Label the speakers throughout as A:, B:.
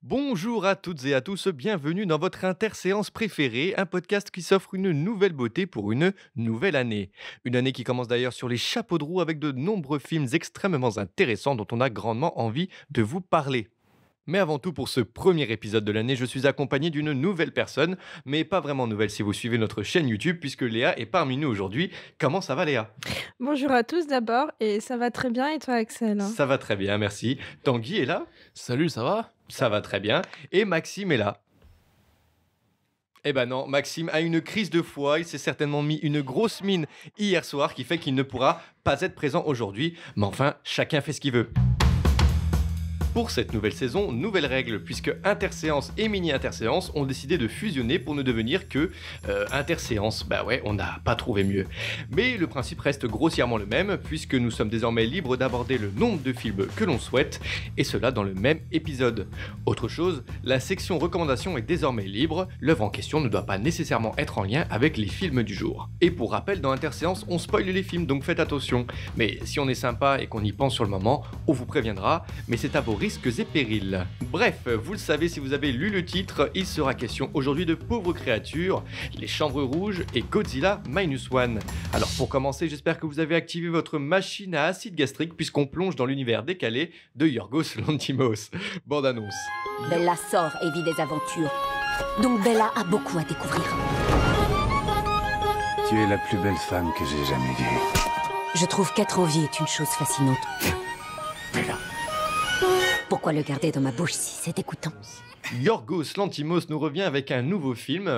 A: Bonjour à toutes et à tous, bienvenue dans votre interséance préférée, un podcast qui s'offre une nouvelle beauté pour une nouvelle année. Une année qui commence d'ailleurs sur les chapeaux de roue avec de nombreux films extrêmement intéressants dont on a grandement envie de vous parler. Mais avant tout, pour ce premier épisode de l'année, je suis accompagné d'une nouvelle personne, mais pas vraiment nouvelle si vous suivez notre chaîne YouTube, puisque Léa est parmi nous aujourd'hui. Comment ça va Léa?
B: Bonjour à tous d'abord, et ça va très bien et toi Axel?
A: Ça va très bien, merci. Tanguy est là?
C: Salut, ça va?
A: Ça va très bien. Et Maxime est là. Eh ben non, Maxime a une crise de foie, il s'est certainement mis une grosse mine hier soir qui fait qu'il ne pourra pas être présent aujourd'hui, mais enfin, chacun fait ce qu'il veut. Pour cette nouvelle saison, nouvelle règle, puisque interséance et mini-interséance ont décidé de fusionner pour ne devenir que interséance. Bah ouais, on n'a pas trouvé mieux. Mais le principe reste grossièrement le même, puisque nous sommes désormais libres d'aborder le nombre de films que l'on souhaite, et cela dans le même épisode. Autre chose, la section recommandations est désormais libre, l'œuvre en question ne doit pas nécessairement être en lien avec les films du jour. Et pour rappel, dans interséance, on spoil les films, donc faites attention. Mais si on est sympa et qu'on y pense sur le moment, on vous préviendra, mais c'est à vos risques et périls. Bref, vous le savez si vous avez lu le titre, il sera question aujourd'hui de pauvres créatures, les chambres rouges et Godzilla Minus One. Alors pour commencer, j'espère que vous avez activé votre machine à acide gastrique puisqu'on plonge dans l'univers décalé de Yorgos Lanthimos. Bande annonce.
D: Bella sort et vit des aventures. Donc Bella a beaucoup à découvrir.
E: Tu es la plus belle femme que j'ai jamais vue.
D: Je trouve qu'être en vie est une chose fascinante.
E: Bella.
D: Pourquoi le garder dans ma bouche si c'est dégoûtant?
A: Yorgos Lanthimos nous revient avec un nouveau film,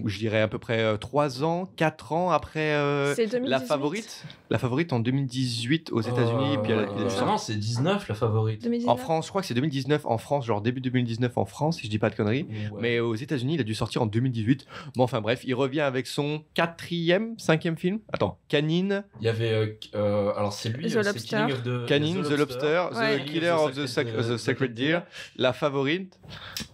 A: je dirais à peu près 3 ans, 4 ans après
B: C'est 2018.
A: La Favorite. La Favorite en 2018 aux États-Unis. Puis
C: Non, c'est 19 la favorite.
B: 2019.
A: en France, je crois que c'est 2019 en France, genre début 2019 en France, si je dis pas de conneries.
C: Ouais.
A: Mais aux États-Unis, il a dû sortir en 2018. Bon, enfin bref, il revient avec son cinquième film. Attends, Canine,
C: Il y avait. Alors, c'est lui,
B: The
C: c'est
B: Lobster.
C: Killing of the,
A: Canine, The Lobster,
B: Ouais.
A: The Killer of the Sacred Deer, La Favorite.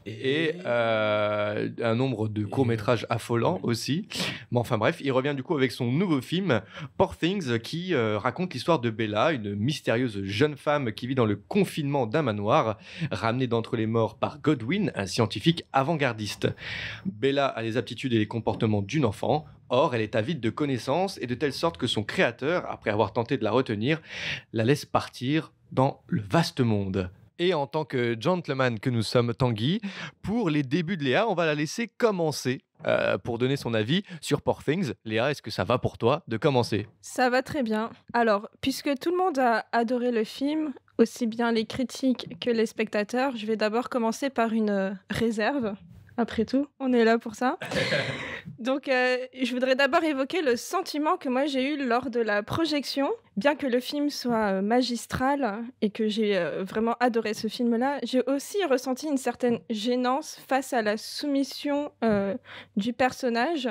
A: Et un nombre de courts-métrages affolants aussi. Mais enfin bref, il revient du coup avec son nouveau film, Poor Things, qui raconte l'histoire de Bella, une mystérieuse jeune femme qui vit dans le confinement d'un manoir, ramenée d'entre les morts par Godwin, un scientifique avant-gardiste. Bella a les aptitudes et les comportements d'une enfant. Or, elle est avide de connaissances et de telle sorte que son créateur, après avoir tenté de la retenir, la laisse partir dans le vaste monde. Et en tant que gentleman que nous sommes, Tanguy, pour les débuts de Léa, on va la laisser commencer pour donner son avis sur Poor Things. Léa, est-ce que ça va pour toi de commencer?
B: Ça va très bien. Alors, puisque tout le monde a adoré le film, aussi bien les critiques que les spectateurs, je vais d'abord commencer par une réserve. Après tout, on est là pour ça. Donc, je voudrais d'abord évoquer le sentiment que moi j'ai eu lors de la projection. Bien que le film soit magistral et que j'ai vraiment adoré ce film-là, j'ai aussi ressenti une certaine gênance face à la soumission du personnage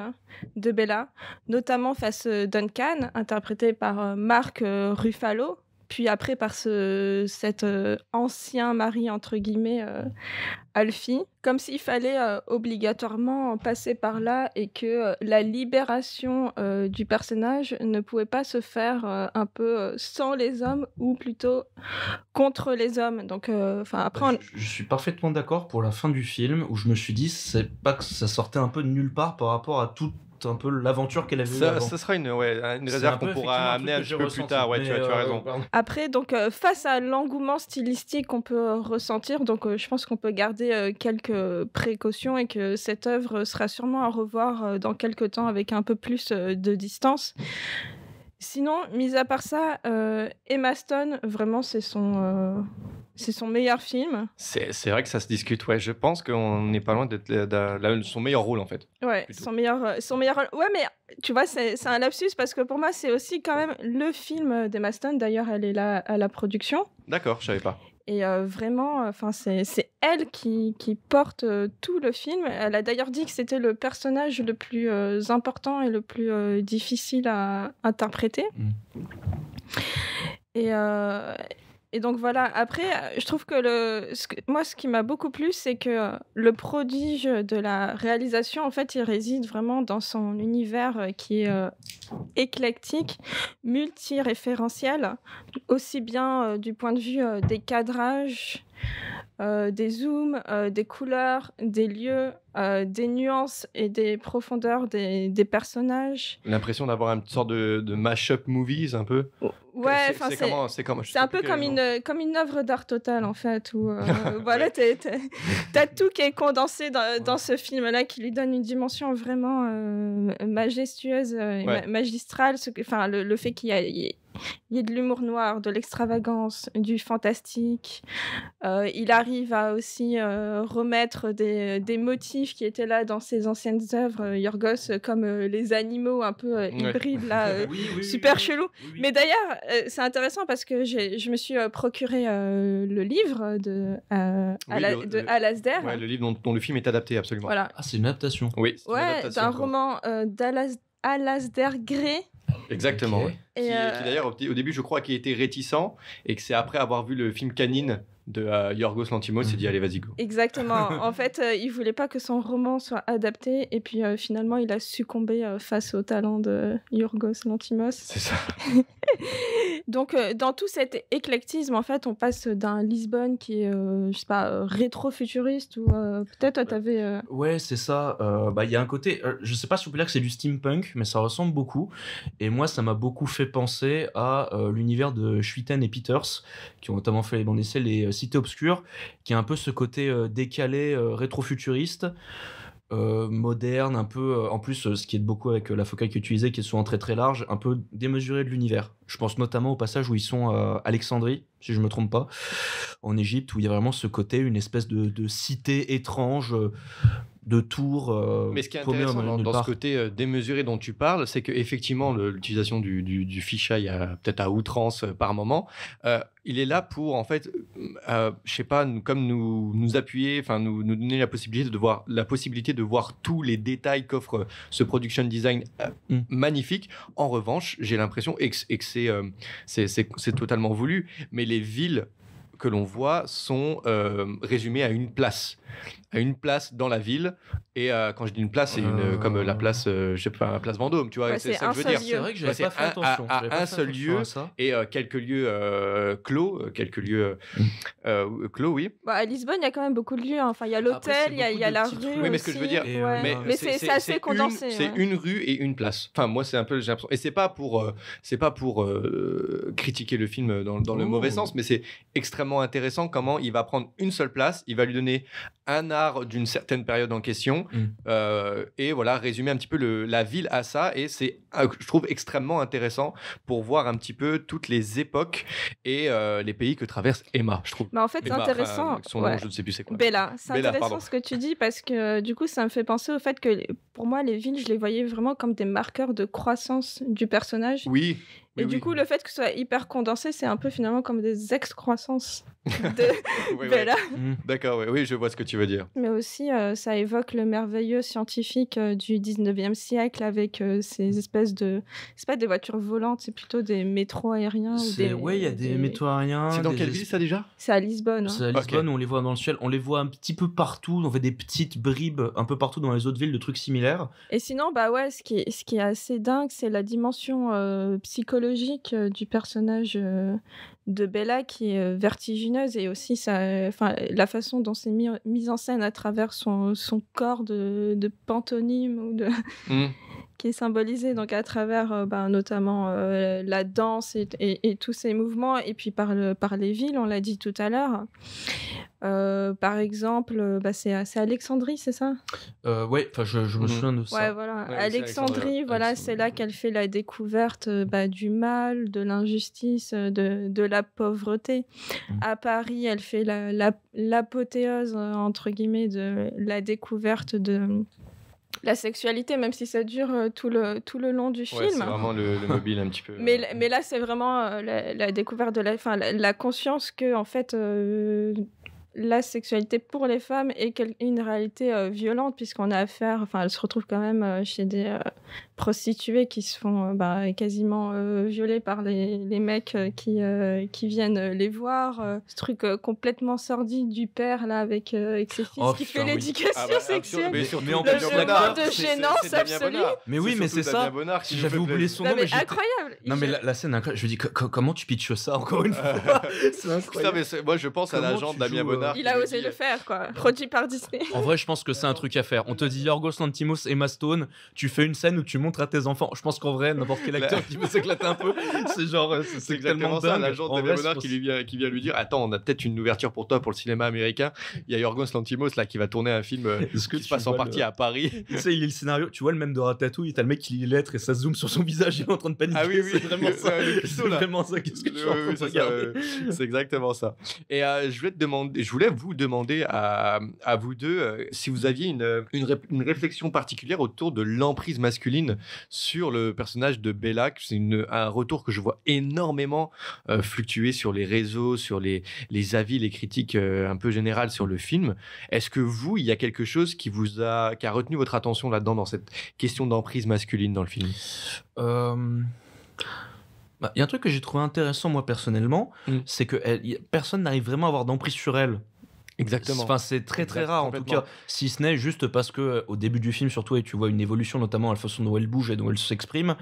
B: de Bella, notamment face à Duncan, interprété par Mark Ruffalo. Puis après par cet ancien mari, entre guillemets, Alfie, comme s'il fallait obligatoirement passer par là et que la libération du personnage ne pouvait pas se faire un peu sans les hommes ou plutôt contre les hommes. Donc, après,
C: Je suis parfaitement d'accord pour la fin du film où je me suis dit, c'est pas que ça sortait un peu de nulle part par rapport à toute un peu l'aventure qu'elle avait eue
A: Ça,
C: avant.
A: ça sera une
C: C'est
A: réserve
C: un peu,
A: qu'on pourra
C: effectivement,
A: amener un
C: truc
A: petit
C: que
A: peu
C: j'ai
A: plus
C: ressenti.
A: tard. Ouais,
C: Mais,
A: tu as raison.
C: pardon.
B: Après, donc, face à l'engouement stylistique qu'on peut ressentir, donc, je pense qu'on peut garder quelques précautions et que cette œuvre sera sûrement à revoir dans quelques temps avec un peu plus de distance. Sinon, mis à part ça, Emma Stone, vraiment, c'est son meilleur film.
A: C'est vrai que ça se discute, ouais. Je pense qu'on n'est pas loin d'être son meilleur rôle, en fait.
B: Ouais,
A: Plutôt.
B: son meilleur rôle. Ouais, mais tu vois, c'est un lapsus parce que pour moi, c'est aussi quand même le film d'Emma Stone. D'ailleurs, elle est là à la production.
A: D'accord, je savais pas.
B: Et vraiment, c'est elle qui porte tout le film. Elle a d'ailleurs dit que c'était le personnage le plus important et le plus difficile à interpréter. Et donc voilà, après, je trouve que moi, ce qui m'a beaucoup plu, c'est que le prodige de la réalisation, en fait, il réside vraiment dans son univers qui est éclectique, multiréférentiel, aussi bien du point de vue des cadrages, des zooms, des couleurs, des lieux, des nuances et des profondeurs des personnages.
A: L'impression d'avoir une sorte de mash-up movies un peu.
B: Ouais,
A: C'est-
B: enfin,
A: c'est comment, c'est comment, je
B: c'est
A: sais
B: un
A: plus
B: peu
A: quel est le nom.
B: comme une œuvre d'art totale, en fait, où voilà, t'as tout qui est condensé dans ce film-là, qui lui donne une dimension vraiment majestueuse et
A: Ouais.
B: magistrale. Enfin, le fait il y ait de l'humour noir, de l'extravagance, du fantastique. Il arrive à aussi remettre des motifs qui étaient là dans ses anciennes œuvres, Yorgos, comme les animaux un peu hybrides, là, super chelou. Mais d'ailleurs, c'est intéressant parce que je me suis procuré le livre de Alasdair.
A: Ouais, le livre dont le film est adapté, absolument.
B: Voilà.
C: Ah, c'est une adaptation.
A: Oui, c'est une
B: Ouais,
A: adaptation,
B: d'un
A: quoi.
B: roman Alasdair Gray.
A: Exactement.
C: Ok.
A: Ouais.
B: Et,
A: Qui d'ailleurs, au début, je crois qu'il était réticent et que c'est après avoir vu le film Canine de Yorgos Lanthimos, il s'est dit allez, vas-y, go.
B: Exactement. En fait, il voulait pas que son roman soit adapté et puis finalement, il a succombé face au talent de Yorgos Lanthimos.
A: C'est ça.
B: Donc, dans tout cet éclectisme, en fait, on passe d'un Lisbonne qui est, je sais pas, rétro-futuriste ou peut-être toi, t'avais...
C: Ouais, c'est ça. Il y a un côté, je sais pas si on peut dire que c'est du steampunk, mais ça ressemble beaucoup. Et moi, ça m'a beaucoup fait penser à l'univers de Schuiten et Peters, qui ont notamment fait les bandes essais, les Cités Obscures, qui a un peu ce côté décalé, rétro-futuriste. Moderne, un peu en plus ce qui est beaucoup avec la focale qui est utilisée, qui est souvent très très large, un peu démesuré de l'univers. Je pense notamment au passage où ils sont à Alexandrie, si je me trompe pas, en Égypte, où il y a vraiment ce côté, une espèce de cité étrange, de tours.
A: Mais ce qui est
C: paumées
A: intéressant dans
C: nulle
A: ce
C: part.
A: côté démesuré dont tu parles, c'est qu'effectivement, l'utilisation du fisheye, peut-être à outrance par moment, il est là pour, en fait, je sais pas, comme nous appuyer, enfin nous donner la possibilité de voir tous les détails qu'offre ce production design magnifique. En revanche, j'ai l'impression et que c'est totalement voulu, mais les villes que l'on voit sont résumées à une place dans la ville. Et quand je dis une place, c'est comme la place, je sais pas, la place Vendôme, tu vois.
B: Ouais,
A: c'est
B: c'est
A: ça
B: un
A: que je veux
B: seul
A: dire.
B: lieu.
C: C'est vrai que j'avais
A: Ouais,
C: pas
A: c'est
C: fait attention.
A: à
C: J'avais pas
A: un
C: fait
A: seul
C: attention
A: lieu
C: à ça.
A: et quelques lieux clos, clos, oui.
B: Bah, à Lisbonne, il y a quand même beaucoup de lieux. Enfin, il y a
C: Après,
B: l'hôtel,
C: c'est
B: il y a
C: beaucoup de
B: la
C: petits
B: rue.
C: trucs.
A: Oui, mais ce que je veux
B: aussi.
A: dire,
B: Ouais.
C: mais
B: Mais c'est assez condensé.
A: C'est
B: ouais.
A: une rue et une place. Enfin, moi, c'est un peu, j'ai l'impression. Et c'est pas pour critiquer le film dans le
C: Oh.
A: mauvais sens, mais c'est extrêmement intéressant comment il va prendre une seule place, il va lui donner un art d'une certaine période en question, et voilà, résumer un petit peu la ville à ça. Et c'est, je trouve, extrêmement intéressant pour voir un petit peu toutes les époques et les pays que traverse Emma, je trouve.
B: Mais en fait, c'est
A: Emma,
B: intéressant.
A: enfin, son nom,
B: ouais.
A: je ne sais plus c'est quoi.
B: Bella, c'est
A: Bella,
B: intéressant
A: pardon.
B: ce que tu dis parce que du coup, ça me fait penser au fait que pour moi, les villes, je les voyais vraiment comme des marqueurs de croissance du personnage.
A: Oui.
B: Et du coup, le fait que ce soit hyper condensé, c'est un peu finalement comme des excroissances de
A: Oui,
B: Bella.
A: D'accord, oui, je vois ce que tu veux dire.
B: Mais aussi, ça évoque le merveilleux scientifique du 19e siècle avec ces espèces de... C'est pas des voitures volantes, c'est plutôt des métros aériens.
C: Ouais, il y a des métaux aériens.
A: C'est dans
C: des
A: quelle ville ça déjà?
B: C'est à Lisbonne. hein.
C: C'est à Lisbonne, on les voit dans le ciel, on les voit un petit peu partout, on fait des petites bribes un peu partout dans les autres villes de trucs similaires.
B: Et sinon, bah ouais, ce qui est assez dingue, c'est la dimension psychologique du personnage de Bella qui est vertigineuse et aussi la façon dont c'est mis en scène à travers son corps de pantomime ou qui est symbolisé donc à travers notamment la danse et tous ces mouvements et puis par les villes, on l'a dit tout à l'heure. Par exemple, c'est Alexandrie, c'est ça?
C: Ouais, enfin je me souviens de ça.
B: Ouais, voilà.
A: Ouais,
B: Alexandrie, voilà, c'est là qu'elle fait la découverte du mal, de l'injustice, de la pauvreté. À Paris, elle fait l'apothéose, entre guillemets, de la découverte de la sexualité, même si ça dure tout le long du film.
A: Ouais, c'est vraiment le mobile un petit peu.
B: Mais là, c'est vraiment la découverte de la conscience que, en fait, la sexualité pour les femmes est une réalité violente, puisqu'on a affaire, elles se retrouvent quand même chez des prostituées qui se font quasiment violer par les mecs qui viennent les voir. Ce truc complètement sordide du père, là, avec ses fils,
C: Oh,
B: qui
C: putain,
B: fait
C: oui.
B: l'éducation sexuelle.
A: Mais surtout,
C: Mais en
B: Le
C: plus,
B: jeu
C: l'acteur,
B: de gênance absolue.
C: Mais oui, mais c'est ça. J'avais oublié son nom,
B: Non, mais
C: mais j'étais-
B: incroyable.
C: Non mais la scène incroyable. Je me dis comment tu pitches ça encore une fois? C'est
A: Putain,
C: incroyable.
A: mais moi je pense à
C: Comment
A: l'agent
C: tu
A: Damien
C: joues,
A: Bonnard Godard
B: Il
A: qui
B: a
A: lui
B: osé
A: dit,
B: le faire, quoi. Produit par Disney.
C: En vrai, je pense que c'est un truc à faire. On te dit Yorgos Lanthimos, Emma Stone, tu fais une scène où tu montres à tes enfants. Je pense qu'en vrai, n'importe quel acteur qui veut s'éclater un peu, c'est genre,
A: C'est
C: tellement
A: exactement ça,
C: dingue.
A: l'agent
C: En
A: de
C: vrai,
A: Godard
C: je pense-
A: qui vient lui dire attends, on a peut-être une ouverture pour toi pour le cinéma américain. Il y a Yorgos Lanthimos là qui va tourner un film
C: Est-ce que
A: qui se
C: tu
A: passe en
C: vois
A: partie à Paris.
C: Tu sais, il y a le scénario, tu vois le même de Ratatouille, t'as le mec qui lit les lettres et ça zoome sur son visage, il est en train de paniquer.
A: Ah oui, oui,
C: c'est vraiment ça.
A: le pisto,
C: C'est
A: là.
C: vraiment ça. Qu'est-ce que tu es en train
A: Oui,
C: de
A: c'est ça,
C: regarder
A: c'est exactement ça. Et je voulais vous demander à vous deux si vous aviez une réflexion particulière autour de l'emprise masculine sur le personnage de Bella. C'est un retour que je vois énormément fluctuer sur les réseaux, sur les avis, les critiques un peu générales sur le film. Est-ce que vous, il y a quelque chose qui a retenu votre attention là-dedans dans cette question d'emprise masculine dans le film?
C: Il y a un truc que j'ai trouvé intéressant moi personnellement, c'est que personne n'arrive vraiment à avoir d'emprise sur elle.
A: Exactement.
C: Enfin, c'est très très rare en tout
A: Complètement.
C: cas, si ce n'est juste parce que au début du film surtout, et tu vois une évolution notamment à la façon dont elle bouge et dont elle s'exprime.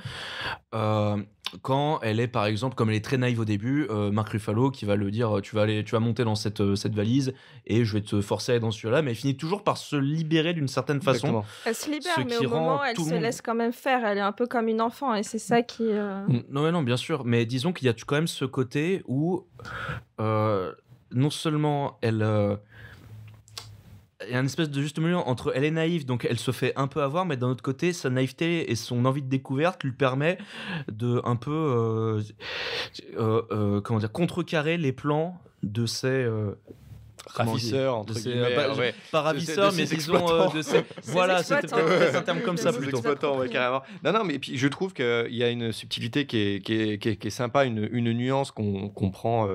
C: Quand elle est par exemple, comme elle est très naïve au début, Mark Ruffalo qui va le dire tu vas monter dans cette valise et je vais te forcer à aller dans ce là, mais elle finit toujours par se libérer d'une certaine façon.
A: Exactement.
B: Elle se libère,
C: Ce
B: mais
C: qui
B: au
C: rend
B: moment, elle
C: tout le
B: se
C: monde-
B: laisse quand même faire. Elle est un peu comme une enfant, et c'est ça qui.
C: Non, bien sûr, mais disons qu'il y a quand même ce côté où non seulement elle. Il y a une espèce de juste milieu entre elle est naïve, donc elle se fait un peu avoir, mais d'un autre côté, sa naïveté et son envie de découverte lui permet de un peu comment dire, contrecarrer les plans de ses
A: Ravisseur, entre
C: de ses,
A: guillemets.
C: ouais,
A: ouais.
C: pas
A: De
C: ravisseurs,
A: ses
C: mais disons
A: exploitants.
C: de ses voilà, c'était
B: exploitants.
C: peut-être un terme comme ça
B: Des
C: plutôt.
B: exploitants.
A: Ouais, carrément. Non, mais puis je trouve qu'il y a une subtilité qui est sympa, une nuance qu'on comprend,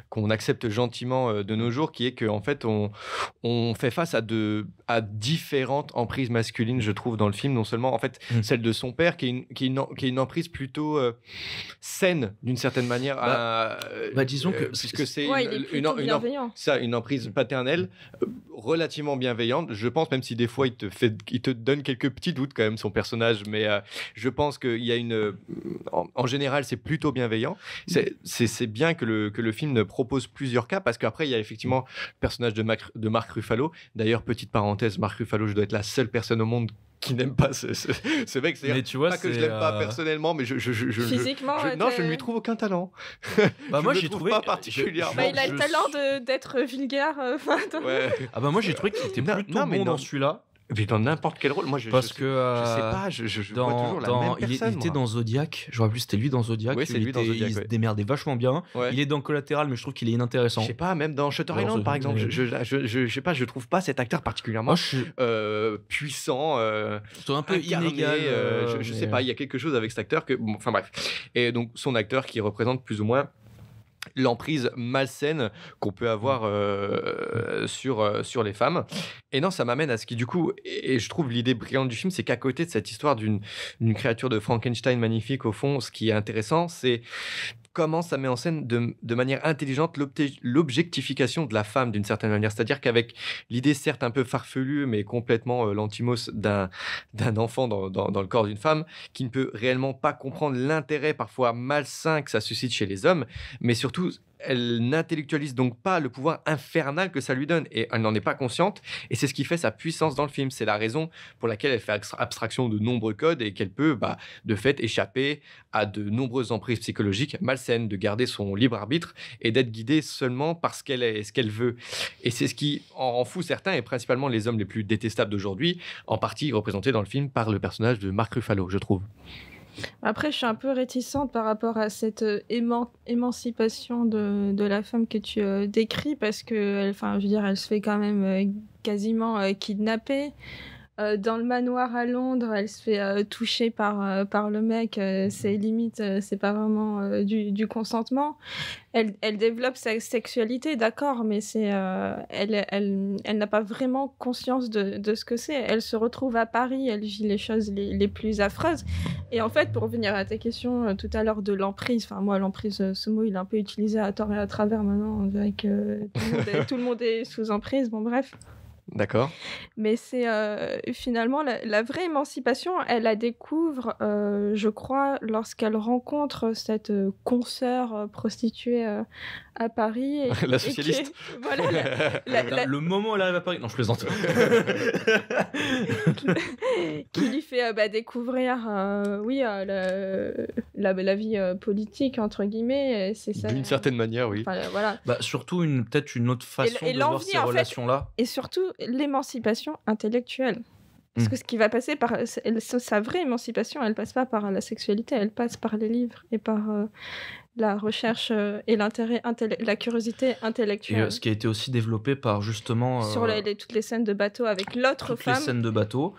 A: qu'on accepte gentiment de nos jours, qui est qu'en fait, on fait face à différentes emprises masculines, je trouve, dans le film. Non seulement, en fait, celle de son père, qui est une emprise plutôt saine, d'une certaine manière.
C: Disons que
A: puisque c'est
B: Ouais, il est plutôt bienveillant.
A: une emprise paternelle relativement bienveillante, je pense, même si des fois il te donne quelques petits doutes quand même, son personnage, mais je pense qu'il y a en général c'est plutôt bienveillant. C'est bien que le film propose plusieurs cas, parce qu'après il y a effectivement le personnage de Mark Ruffalo. D'ailleurs, petite parenthèse, Mark Ruffalo, je dois être la seule personne au monde qui n'aime pas ce mec.
C: Mais tu vois,
A: pas que je l'aime pas personnellement, mais
B: Physiquement,
A: non, je ne lui trouve aucun talent.
C: Moi
A: Je
C: j'ai
A: le trouve
C: trouvé
A: pas particulièrement.
B: Bah, il a le talent d'être vulgaire.
A: Ouais.
C: moi j'ai trouvé qu'il était
A: Non,
C: plutôt
A: non, mais
C: bon
A: non.
C: dans celui-là.
A: Mais dans n'importe quel rôle, moi
C: Parce que
A: je sais pas, je vois toujours la même personne.
C: il était
A: moi.
C: dans Zodiac, je vois plus c'était lui dans Zodiac.
A: Oui, c'est lui dans Zodiac,
C: il se
A: ouais.
C: démerdait vachement bien.
A: Ouais.
C: Il est dans Collatéral, mais je trouve qu'il est inintéressant.
A: Je sais pas, même dans Shutter
C: Dans
A: Island par
C: Zodiac,
A: exemple, je sais pas, je trouve pas cet acteur particulièrement
C: Moi je suis
A: puissant,
C: plutôt un peu
A: incarné,
C: inégal.
A: je sais pas, il y a quelque chose avec cet acteur que, bon, enfin bref. Et donc son acteur qui représente plus ou moins l'emprise malsaine qu'on peut avoir sur les femmes. Et non, ça m'amène à ce qui, du coup, et je trouve l'idée brillante du film, c'est qu'à côté de cette histoire d'une créature de Frankenstein magnifique, au fond, ce qui est intéressant, c'est comment ça met en scène de manière intelligente l'objectification de la femme d'une certaine manière. C'est-à-dire qu'avec l'idée certes un peu farfelue, mais complètement l'antimos d'un enfant dans le corps d'une femme, qui ne peut réellement pas comprendre l'intérêt parfois malsain que ça suscite chez les hommes, mais surtout, elle n'intellectualise donc pas le pouvoir infernal que ça lui donne, et elle n'en est pas consciente, et c'est ce qui fait sa puissance dans le film. C'est la raison pour laquelle elle fait abstraction de nombreux codes et qu'elle peut de fait échapper à de nombreuses emprises psychologiques malsaines, de garder son libre arbitre et d'être guidée seulement parce qu'elle est ce qu'elle veut. Et c'est ce qui en rend fou certains, et principalement les hommes les plus détestables d'aujourd'hui, en partie représentés dans le film par le personnage de Mark Ruffalo, je trouve.
B: Après, je suis un peu réticente par rapport à cette émancipation de la femme que tu décris, parce que, enfin, je veux dire, elle se fait quand même quasiment kidnapper. Dans le manoir à Londres, elle se fait toucher par le mec. C'est limite, c'est pas vraiment du consentement. Elle développe sa sexualité, d'accord, mais elle n'a pas vraiment conscience de ce que c'est. Elle se retrouve à Paris, elle vit les choses les plus affreuses. Et en fait, pour revenir à ta question tout à l'heure de l'emprise, enfin moi, l'emprise, ce mot, il est un peu utilisé à tort et à travers maintenant. On dirait que tout le monde est sous emprise, bon bref.
A: D'accord.
B: Mais c'est finalement la vraie émancipation, elle la découvre, je crois, lorsqu'elle rencontre cette consoeur prostituée à Paris.
A: La socialiste.
B: Voilà,
C: Le moment où elle arrive à Paris. Non, je plaisante.
B: qui lui fait découvrir la vie politique, entre guillemets. C'est ça.
A: D'une certaine manière, oui.
B: Enfin, voilà.
C: Bah, surtout peut-être une autre façon
B: et
C: de voir
B: l'envie,
C: ces
B: en fait,
C: relations-là.
B: Et surtout, l'émancipation intellectuelle. Parce que ce qui va passer par sa vraie émancipation, elle passe pas par la sexualité, elle passe par les livres et par la recherche et l'intérêt, la curiosité
C: Et
B: intellectuelle.
C: ce qui a été aussi développé par justement
B: Sur toutes les scènes de bateau avec l'autre
C: toutes
B: femme.
C: les scènes de bateau,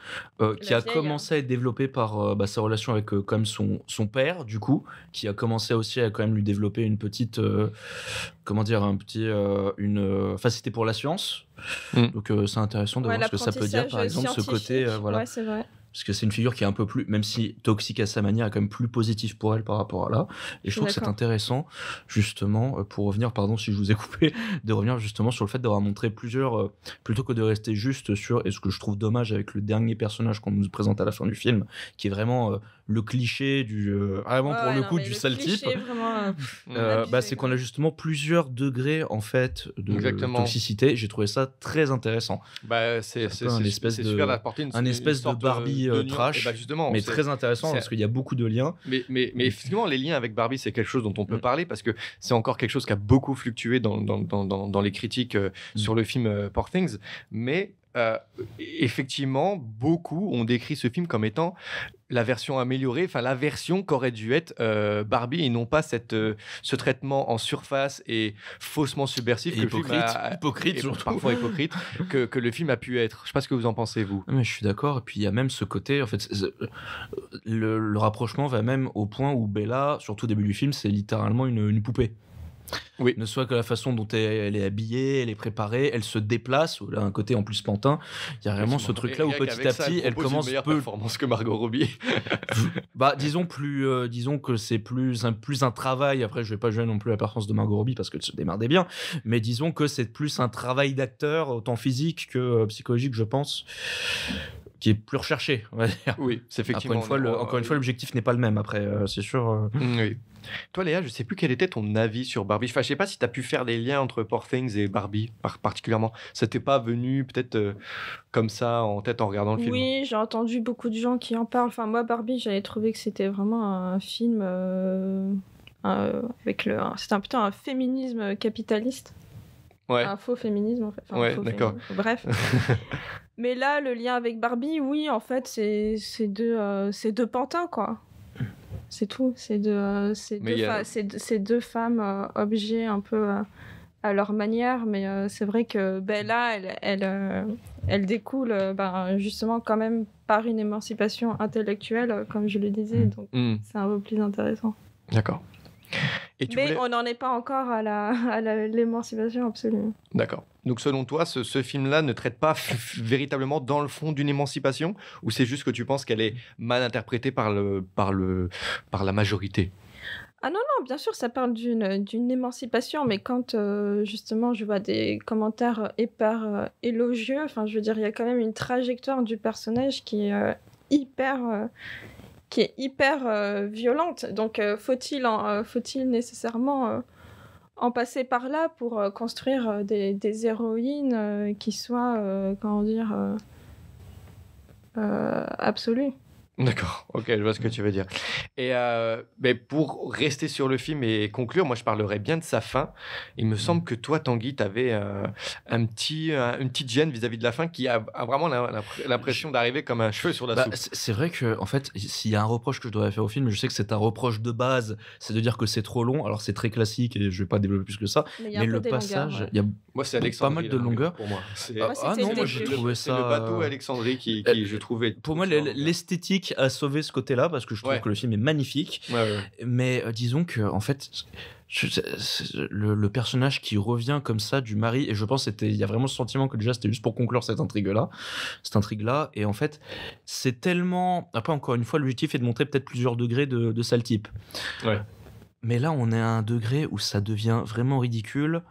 C: qui a
B: vieille,
C: commencé à être développée par sa relation avec quand même son père, du coup, qui a commencé aussi à quand même lui développer une petite, une facilité pour la science. Donc c'est intéressant de
B: Ouais,
C: voir ce que ça peut dire, par exemple, ce côté, voilà.
B: Ouais, c'est vrai.
C: Parce que c'est une figure qui est un peu plus, même si toxique à sa manière, est quand même plus positif pour elle par rapport à là. Et je trouve que c'est intéressant, justement, pour revenir, pardon si je vous ai coupé, de revenir justement sur le fait d'avoir montré plusieurs, plutôt que de rester juste sur, et ce que je trouve dommage avec le dernier personnage qu'on nous présente à la fin du film, qui est vraiment le cliché du, vraiment pour le coup, du sale type. C'est qu'on a justement plusieurs degrés, en fait, de toxicité. J'ai trouvé ça très intéressant.
A: Bah, c'est super d'apporter
C: un espèce de Barbie trash,
A: justement,
C: mais très intéressant parce qu'il y a beaucoup de liens.
A: Mais effectivement, les liens avec Barbie, c'est quelque chose dont on peut parler parce que c'est encore quelque chose qui a beaucoup fluctué dans les critiques sur le film Poor Things. Mais effectivement, beaucoup ont décrit ce film comme étant la version améliorée, enfin la version qu'aurait dû être Barbie et non pas ce traitement en surface et faussement subversif
C: et hypocrite surtout.
A: Parfois hypocrite que le film a pu être. Je sais pas ce que vous en pensez, vous.
C: Mais je suis d'accord. Et puis il y a même ce côté, en fait, le rapprochement va même au point où Bella, surtout au début du film, c'est littéralement une poupée.
A: Oui.
C: Ne soit que la façon dont elle est habillée, elle est préparée, elle se déplace, ou là un côté en plus pantin, il y a vraiment ce truc là où petit à petit elle commence
A: une meilleure performance que Margot Robbie.
C: disons que c'est plus un travail. Après je vais pas jouer non plus la performance de Margot Robbie parce qu'elle se démerdait bien, mais disons que c'est plus un travail d'acteur autant physique que psychologique, je pense, qui est plus recherché, on va dire.
A: Oui, c'est effectivement.
C: Encore une fois, l'objectif n'est pas le même. Après, c'est sûr.
A: Oui. Toi, Léa, je sais plus quel était ton avis sur Barbie. Enfin, je sais pas si tu as pu faire des liens entre Poor Things et Barbie, particulièrement. Ça t'est pas venu peut-être comme ça en tête en regardant le film?
B: Oui, j'ai entendu beaucoup de gens qui en parlent. Enfin, moi, Barbie, j'avais trouvé que c'était vraiment un film c'était plutôt un féminisme capitaliste.
A: Ouais.
B: Un faux féminisme, en fait. Enfin,
A: ouais, d'accord.
B: Bref. Mais là, le lien avec Barbie, oui, en fait, c'est deux pantins, quoi. C'est tout. C'est deux femmes objets un peu à leur manière. Mais c'est vrai que Bella, elle découle justement quand même par une émancipation intellectuelle, comme je le disais. Donc, c'est un peu plus intéressant.
A: D'accord.
B: Mais on n'en est pas encore à l'émancipation absolue.
A: D'accord. Donc selon toi, ce film-là ne traite pas véritablement dans le fond d'une émancipation, ou c'est juste que tu penses qu'elle est mal interprétée par la majorité?
B: Ah non, bien sûr, ça parle d'une émancipation, mais quand justement je vois des commentaires hyper élogieux, enfin je veux dire, il y a quand même une trajectoire du personnage qui est hyper violente. Donc, faut-il nécessairement en passer par là pour construire des héroïnes qui soient, absolues?
A: D'accord, ok, je vois ce que tu veux dire. Et mais pour rester sur le film et conclure, moi je parlerais bien de sa fin. Il me semble que toi, Tanguy, tu avais une petite gêne vis-à-vis de la fin qui a vraiment l'impression d'arriver comme un cheveu sur la soupe.
C: C'est vrai que, en fait, s'il y a un reproche que je dois faire au film, je sais que c'est un reproche de base, c'est de dire que c'est trop long. Alors c'est très classique et je vais pas développer plus que ça. Mais le passage, il y a
A: moi, c'est
C: pas mal de longueur.
A: Pour moi.
C: Moi j'ai trouvé ça.
A: C'est le bateau Alexandrie qui je trouvais.
C: Pour moi, l'esthétique a sauvé ce côté-là parce que je trouve que le film est magnifique. Mais disons que en fait, le personnage qui revient comme ça du mari, et je pense il y a vraiment ce sentiment que déjà c'était juste pour conclure cette intrigue-là, et en fait c'est tellement. Après encore une fois, l'objectif est de montrer peut-être plusieurs degrés de sale type. Mais là on est à un degré où ça devient vraiment ridicule.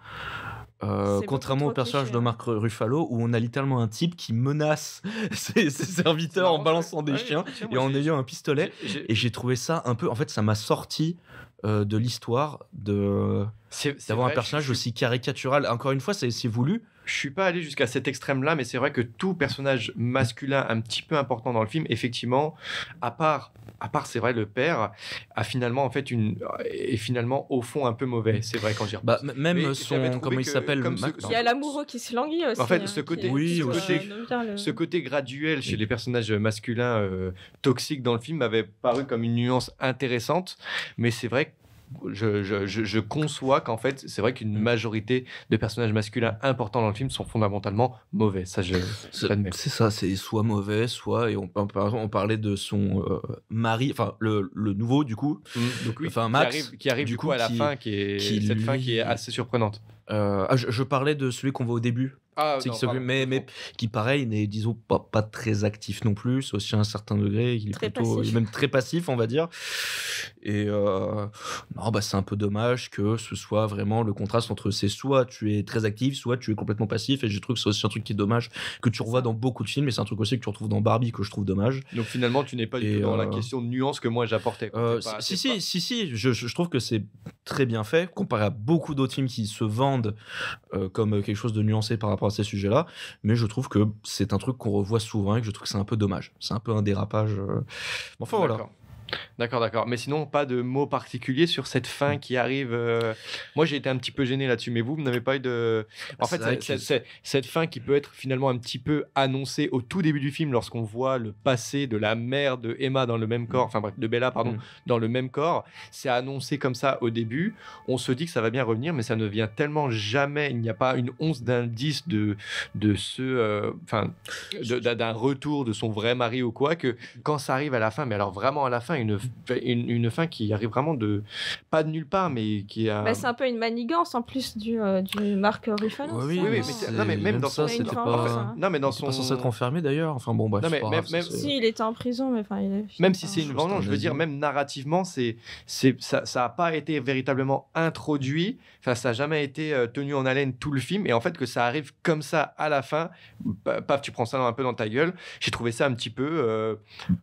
B: C'est
C: contrairement au
B: beaucoup trop
C: personnage
B: cliché,
C: de
B: hein.
C: Mark Ruffalo, où on a littéralement un type qui menace ses serviteurs en balançant des chiens et en ayant un pistolet. Et j'ai trouvé ça un peu. En fait, ça m'a sorti de l'histoire d'avoir un personnage aussi caricatural. Encore une fois, c'est voulu.
A: Je suis pas allé jusqu'à cet extrême-là, mais c'est vrai que tout personnage masculin un petit peu important dans le film, effectivement, à part c'est vrai le père, a finalement en fait est finalement au fond un peu mauvais. C'est vrai quand j'y repense.
C: Même
A: Mais j'avais
C: son.
A: trouvé
C: Comment il
A: que,
C: s'appelle
A: comme
C: Mac-
B: Il y a l'amoureux qui se languit aussi.
A: En fait,
B: hein,
A: ce
B: qui
A: côté-
B: est-
C: oui,
B: qui
C: aussi.
B: doit bien le-
A: Ce côté graduel chez les personnages masculins toxiques dans le film m'avait paru comme une nuance intéressante, mais c'est vrai que je conçois qu'en fait, c'est vrai qu'une majorité de personnages masculins importants dans le film sont fondamentalement mauvais. Ça, je l'admets.
C: C'est ça, c'est soit mauvais, soit. Et par exemple, on parlait de son mari, enfin le nouveau du coup.
A: Donc oui,
C: Enfin, Max,
A: qui arrive
C: du
A: du coup
C: coup,
A: à la
C: qui-
A: fin, cette fin qui est assez surprenante.
C: Je parlais de celui qu'on voit au début.
A: Ah,
C: C'est
A: non,
C: qui s'occupe-
A: pardon,
C: mais qui pareil n'est disons pas très actif non plus, c'est aussi à un certain degré, il est
B: Très
C: plutôt
B: passif.
C: même très passif on va dire, et non bah c'est un peu dommage que ce soit vraiment le contraste entre c'est soit tu es très actif, soit tu es complètement passif, et je trouve que c'est aussi un truc qui est dommage, que tu revois dans beaucoup de films, et c'est un truc aussi que tu retrouves dans Barbie que je trouve dommage.
A: Donc finalement, tu n'es pas du
C: Et,
A: tout dans la question de nuance que moi j'apportais. quoi. T'es pas-
C: Si,
A: t'es
C: si, je trouve que c'est très bien fait, comparé à beaucoup d'autres films qui se vendent comme quelque chose de nuancé par rapport à ces sujets-là, mais je trouve que c'est un truc qu'on revoit souvent et que je trouve que c'est un peu dommage. C'est un peu un dérapage. Enfin voilà.
A: D'accord. Mais sinon, pas de mots particuliers sur cette fin qui arrive. Moi, j'ai été un petit peu gêné là-dessus, mais vous n'avez pas eu de. En
C: C'est
A: fait,
C: vrai
A: cette fin qui peut être finalement un petit peu annoncée au tout début du film, lorsqu'on voit le passé de la mère de Emma dans le même corps, enfin bref, de Bella, pardon, dans le même corps, c'est annoncé comme ça au début. On se dit que ça va bien revenir, mais ça ne vient tellement jamais. Il n'y a pas une once d'indice d'un retour de son vrai mari ou quoi, que quand ça arrive à la fin, mais alors vraiment à la fin, une fin qui arrive vraiment pas de nulle part, mais qui a.
B: Bah, c'est un peu une manigance en plus du Mark Ruffalo.
C: Oui,
B: ça,
A: oui,
B: non
A: mais non, mais même dans
C: ça,
B: ça,
C: c'était
B: une fin,
C: pas.
B: ça.
A: Non, mais dans
C: C'est
A: son.
C: pas censé être enfermé d'ailleurs. Enfin bon, bref.
A: Non, mais
C: c'est pas
A: même-
C: grave,
A: même
C: ça, c'est-
B: Si, il était en prison, mais enfin, il est.
A: Même si c'est une
C: Juste
A: vengeance,
C: un
A: je veux dire,
C: asile.
A: même narrativement, ça a pas été véritablement introduit. Enfin, ça a jamais été tenu en haleine tout le film. Et en fait, que ça arrive comme ça à la fin, paf, tu prends ça un peu dans ta gueule. J'ai trouvé ça un petit peu,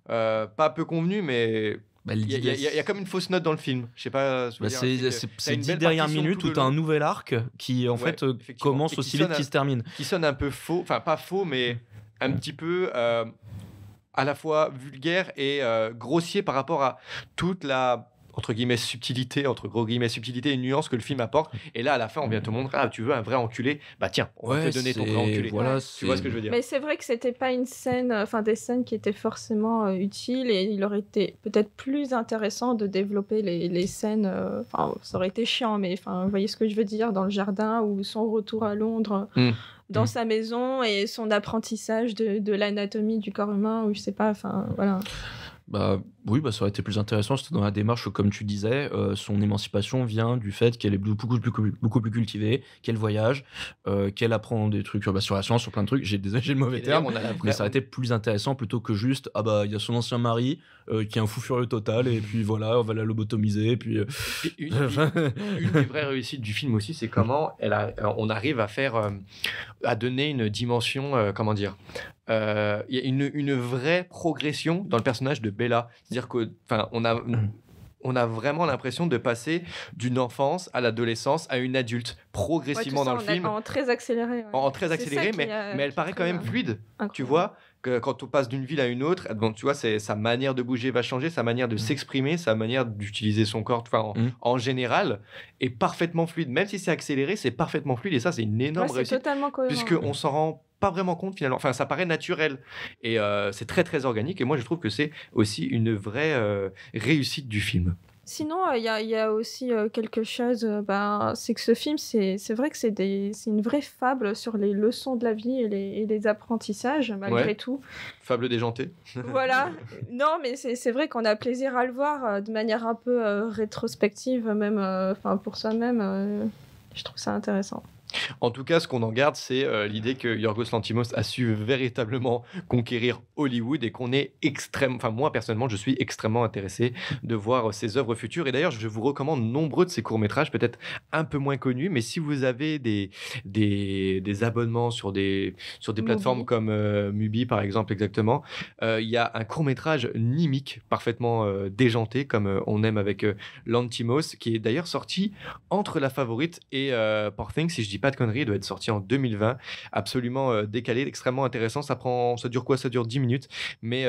A: pas peu convenu, mais
C: Bah,
A: il y a comme une fausse note dans le film. Je sais pas. ce que je veux dire, c'est que t'as
C: c'est
A: une
C: 10
A: belle
C: dernières
A: partition
C: minutes
A: tout
C: où
A: le
C: tu as un
A: long
C: nouvel arc qui en
A: Ouais,
C: fait
A: effectivement. Et
C: commence
A: qui
C: aussi vite
A: sonne
C: qu'il se termine.
A: qui sonne un peu faux, enfin pas faux, mais un petit peu à la fois vulgaire et grossier par rapport à toute la entre gros guillemets subtilité et nuance que le film apporte. Et là, à la fin, on vient te montrer, tu veux un vrai enculé, bah tiens, on va te donner ton vrai enculé.
C: Voilà,
A: Tu vois ce que je veux dire?
B: Mais c'est vrai que c'était pas une scène, enfin des scènes qui étaient forcément utiles, et il aurait été peut-être plus intéressant de développer les scènes. Enfin, ça aurait été chiant, mais enfin, vous voyez ce que je veux dire, dans le jardin ou son retour à Londres. Dans sa maison et son apprentissage de l'anatomie du corps humain, ou je sais pas, enfin voilà.
C: Bah oui, bah ça aurait été plus intéressant. C'était dans la démarche, comme tu disais, son émancipation vient du fait qu'elle est beaucoup plus cultivée, qu'elle voyage, qu'elle apprend des trucs sur la science, sur plein de trucs. J'ai le mauvais
A: Et d'ailleurs,
C: terme,
A: on a la
C: mais ça aurait été plus intéressant plutôt que juste il y a son ancien mari qui est un fou furieux total, et puis voilà, on va la lobotomiser, et puis
A: Puis une des vraies réussites du film aussi, c'est comment on arrive à donner une dimension, comment dire, il y a une vraie progression dans le personnage de Bella. C'est-à-dire que, enfin, on a vraiment l'impression de passer d'une enfance à l'adolescence à une adulte progressivement dans le film.
B: En très accéléré. Ouais.
A: En très
B: C'est
A: accéléré,
B: ça
A: mais elle
B: qui
A: paraît
B: est
A: quand même
B: très,
A: fluide.
B: incroyable.
A: Tu vois que quand on passe d'une ville à une autre, donc tu vois, sa manière de bouger va changer, sa manière de s'exprimer, sa manière d'utiliser son corps, en général, est parfaitement fluide. Même si c'est accéléré, c'est parfaitement fluide, et ça, c'est une énorme
B: Ouais, c'est
A: réussite,
B: totalement cohérent.
A: puisqu'on s'en rend pas vraiment compte finalement. Enfin, ça paraît naturel, et c'est très très organique. Et moi, je trouve que c'est aussi une vraie réussite du film.
B: Sinon, il y a aussi quelque chose, c'est que ce film, c'est vrai que c'est une vraie fable sur les leçons de la vie et les apprentissages, malgré
A: Ouais.
B: tout.
A: Fable déjantée.
B: Voilà. Non, mais c'est vrai qu'on a plaisir à le voir de manière un peu rétrospective, même pour soi-même. Je trouve ça intéressant.
A: En tout cas, ce qu'on en garde, c'est l'idée que Yorgos Lanthimos a su véritablement conquérir Hollywood et qu'on est enfin moi personnellement, je suis extrêmement intéressé de voir ses œuvres futures. Et d'ailleurs, je vous recommande nombreux de ses courts-métrages, peut-être un peu moins connus, mais si vous avez des abonnements sur des plateformes
B: Mubi.
A: comme Mubi, par exemple, exactement, il y a un court-métrage Nimique, parfaitement déjanté, comme on aime avec Lanthimos, qui est d'ailleurs sorti entre La Favorite et Poor Things, si je dis pas de conneries, il doit être sorti en 2020, absolument décalé, extrêmement intéressant. Ça dure quoi? Ça dure 10 minutes, mais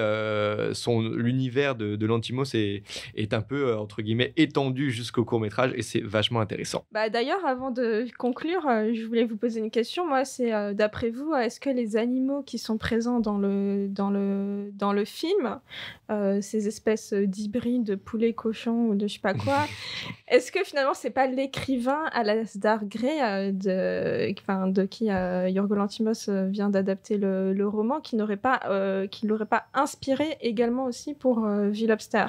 A: l'univers de Lanthimos est un peu entre guillemets étendu jusqu'au court-métrage et c'est vachement intéressant.
B: Bah, d'ailleurs, avant de conclure, je voulais vous poser une question. Moi, c'est d'après vous, est-ce que les animaux qui sont présents dans le film, ces espèces d'hybrides de poulet, cochon ou de je sais pas quoi, est-ce que finalement c'est pas l'écrivain Alasdair Gray de qui Yorgos Lanthimos vient d'adapter le roman qui l'aurait pas inspiré également aussi pour Villobster?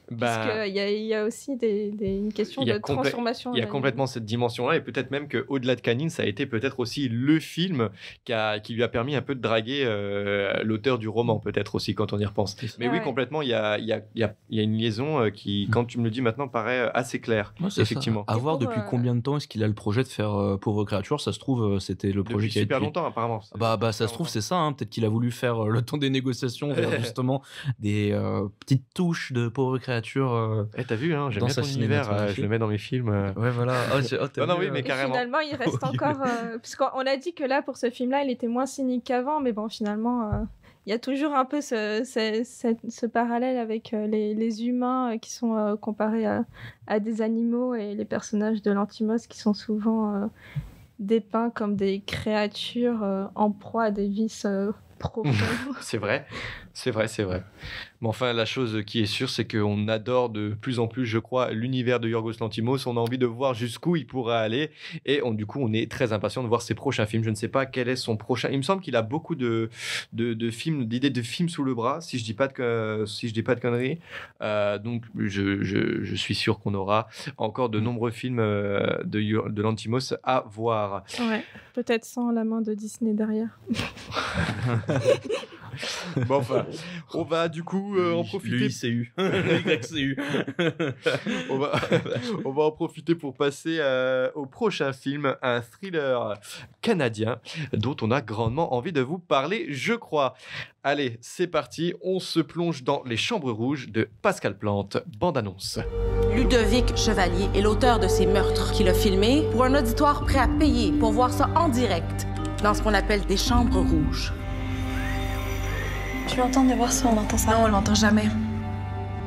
B: Puisqu'il y a aussi une question de transformation.
A: Il y a complètement cette dimension-là, et peut-être même qu'au-delà de Canine, ça a été peut-être aussi le film qui lui a permis un peu de draguer l'auteur du roman, peut-être aussi, quand on y repense. Mais oui, complètement, il y a une liaison qui, quand tu me le dis maintenant, paraît assez claire, effectivement.
C: À voir depuis combien de temps est-ce qu'il a le projet de faire Pauvre créature, ça se trouve, c'était le projet
A: depuis
C: qui a été...
A: super longtemps, apparemment.
C: Ça se trouve, c'est ça, hein. Peut-être qu'il a voulu faire le temps des négociations vers justement des petites touches de Pauvre créature.
A: T'as vu, hein, j'aime bien ton univers, je le mets dans mes films.
C: Ouais, voilà.
A: Non, oui, mais carrément.
B: Finalement, il reste encore... parce qu'on a dit que là, pour ce film-là, il était moins cynique qu'avant, mais bon, finalement, il y a toujours un peu ce parallèle avec les humains qui sont comparés à des animaux et les personnages de Lanthimos qui sont souvent dépeints comme des créatures en proie à des vices profonds.
A: C'est vrai. Mais enfin, la chose qui est sûre, c'est qu'on adore de plus en plus, je crois, l'univers de Yorgos Lanthimos. On a envie de voir jusqu'où il pourra aller. Et du coup, on est très impatient de voir ses prochains films. Je ne sais pas quel est son prochain. Il me semble qu'il a beaucoup d'idées de films sous le bras, si je dis pas de conneries. Donc, je suis sûr qu'on aura encore de nombreux films de Lanthimos à voir.
B: Ouais, peut-être sans la main de Disney derrière.
A: Bon, enfin, on va du coup en profiter.
C: L'ICU. YCU.
A: on va en profiter pour passer au prochain film, un thriller canadien dont on a grandement envie de vous parler, je crois. Allez, c'est parti, on se plonge dans Les Chambres Rouges de Pascal Plante, bande-annonce.
F: Ludovic Chevalier est l'auteur de ces meurtres qu'il a filmés pour un auditoire prêt à payer pour voir ça en direct dans ce qu'on appelle des chambres rouges.
G: Tu l'entends de voir ça, on entend ça.
F: Non, on l'entend jamais.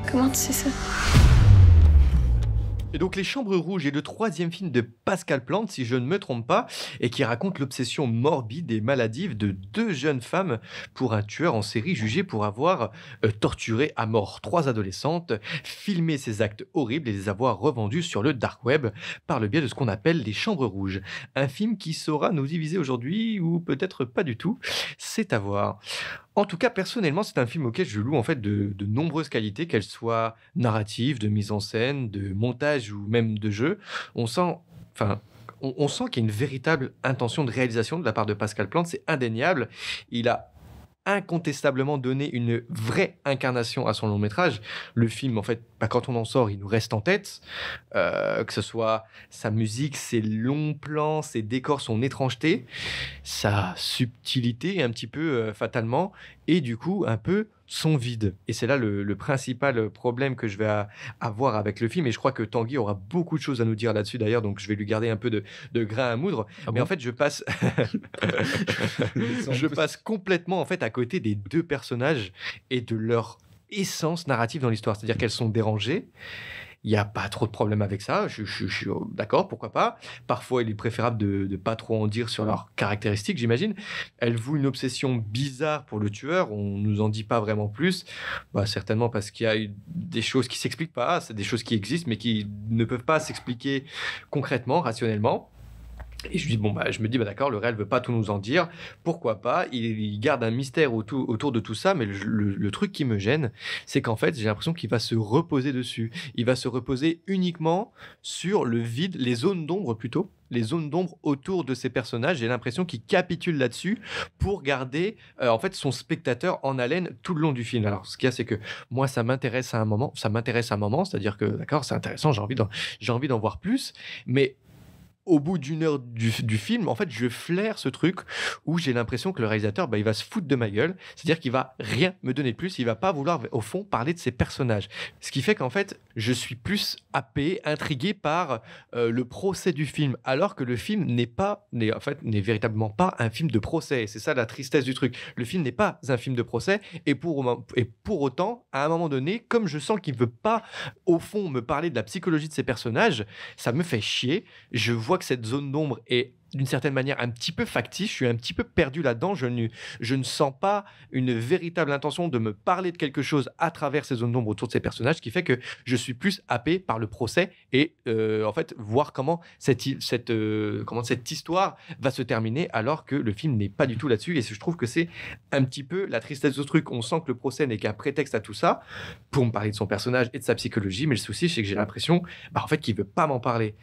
G: Comment tu sais ça?
A: Et donc, Les Chambres Rouges est le 3e film de Pascal Plante, si je ne me trompe pas, et qui raconte l'obsession morbide et maladive de 2 jeunes femmes pour un tueur en série jugé pour avoir torturé à mort 3 adolescentes, filmé ces actes horribles et les avoir revendus sur le dark web par le biais de ce qu'on appelle les Chambres Rouges. Un film qui saura nous diviser aujourd'hui ou peut-être pas du tout, c'est à voir. En tout cas, personnellement, c'est un film auquel je loue en fait de nombreuses qualités, qu'elles soient narratives, de mise en scène, de montage ou même de jeu. On sent qu'il y a une véritable intention de réalisation de la part de Pascal Plante, c'est indéniable. Il a incontestablement donné une vraie incarnation à son long métrage. Le film, en fait, quand on en sort, il nous reste en tête, que ce soit sa musique, ses longs plans, ses décors, son étrangeté, sa subtilité un petit peu fatalement, et du coup un peu son vide. Et c'est là le principal problème que je vais avoir avec le film, et je crois que Tanguy aura beaucoup de choses à nous dire là-dessus d'ailleurs, donc je vais lui garder un peu de grain à moudre. Mais en fait, je passe complètement en fait à côté des 2 personnages et de leur essence narrative dans l'histoire, c'est-à-dire qu'elles sont dérangées. Il n'y a pas trop de problème avec ça, je suis d'accord, pourquoi pas. Parfois, il est préférable de ne pas trop en dire sur leurs caractéristiques, j'imagine. Elle voue une obsession bizarre pour le tueur, on ne nous en dit pas vraiment plus. Certainement parce qu'il y a des choses qui ne s'expliquent pas, c'est des choses qui existent, mais qui ne peuvent pas s'expliquer concrètement, rationnellement. Et je me dis, d'accord, le réel veut pas tout nous en dire, pourquoi pas, il garde un mystère autour de tout ça, mais le truc qui me gêne, c'est qu'en fait, j'ai l'impression qu'il va se reposer dessus. Il va se reposer uniquement sur le vide, les zones d'ombre plutôt, les zones d'ombre autour de ces personnages. J'ai l'impression qu'il capitule là-dessus pour garder en fait son spectateur en haleine tout le long du film. Alors, ce qu'il y a, c'est que moi, ça m'intéresse à un moment, c'est-à-dire que, d'accord, c'est intéressant, j'ai envie d'en voir plus, mais au bout d'une heure du film, en fait, je flaire ce truc où j'ai l'impression que le réalisateur, il va se foutre de ma gueule. C'est-à-dire qu'il va rien me donner de plus. Il va pas vouloir, au fond, parler de ses personnages. Ce qui fait qu'en fait, je suis plus happé, intrigué par le procès du film, alors que le film n'est véritablement pas un film de procès. Et c'est ça la tristesse du truc. Le film n'est pas un film de procès. Et pour autant, à un moment donné, comme je sens qu'il veut pas, au fond, me parler de la psychologie de ses personnages, ça me fait chier. Je vois que cette zone d'ombre est d'une certaine manière un petit peu factice, je suis un petit peu perdu là-dedans, je ne sens pas une véritable intention de me parler de quelque chose à travers ces zones d'ombre autour de ces personnages, ce qui fait que je suis plus happé par le procès et en fait voir comment cette histoire va se terminer, alors que le film n'est pas du tout là-dessus. Et je trouve que c'est un petit peu la tristesse de ce truc. On sent que le procès n'est qu'un prétexte à tout ça pour me parler de son personnage et de sa psychologie, mais le souci, c'est que j'ai l'impression en fait qu'il veut pas m'en parler.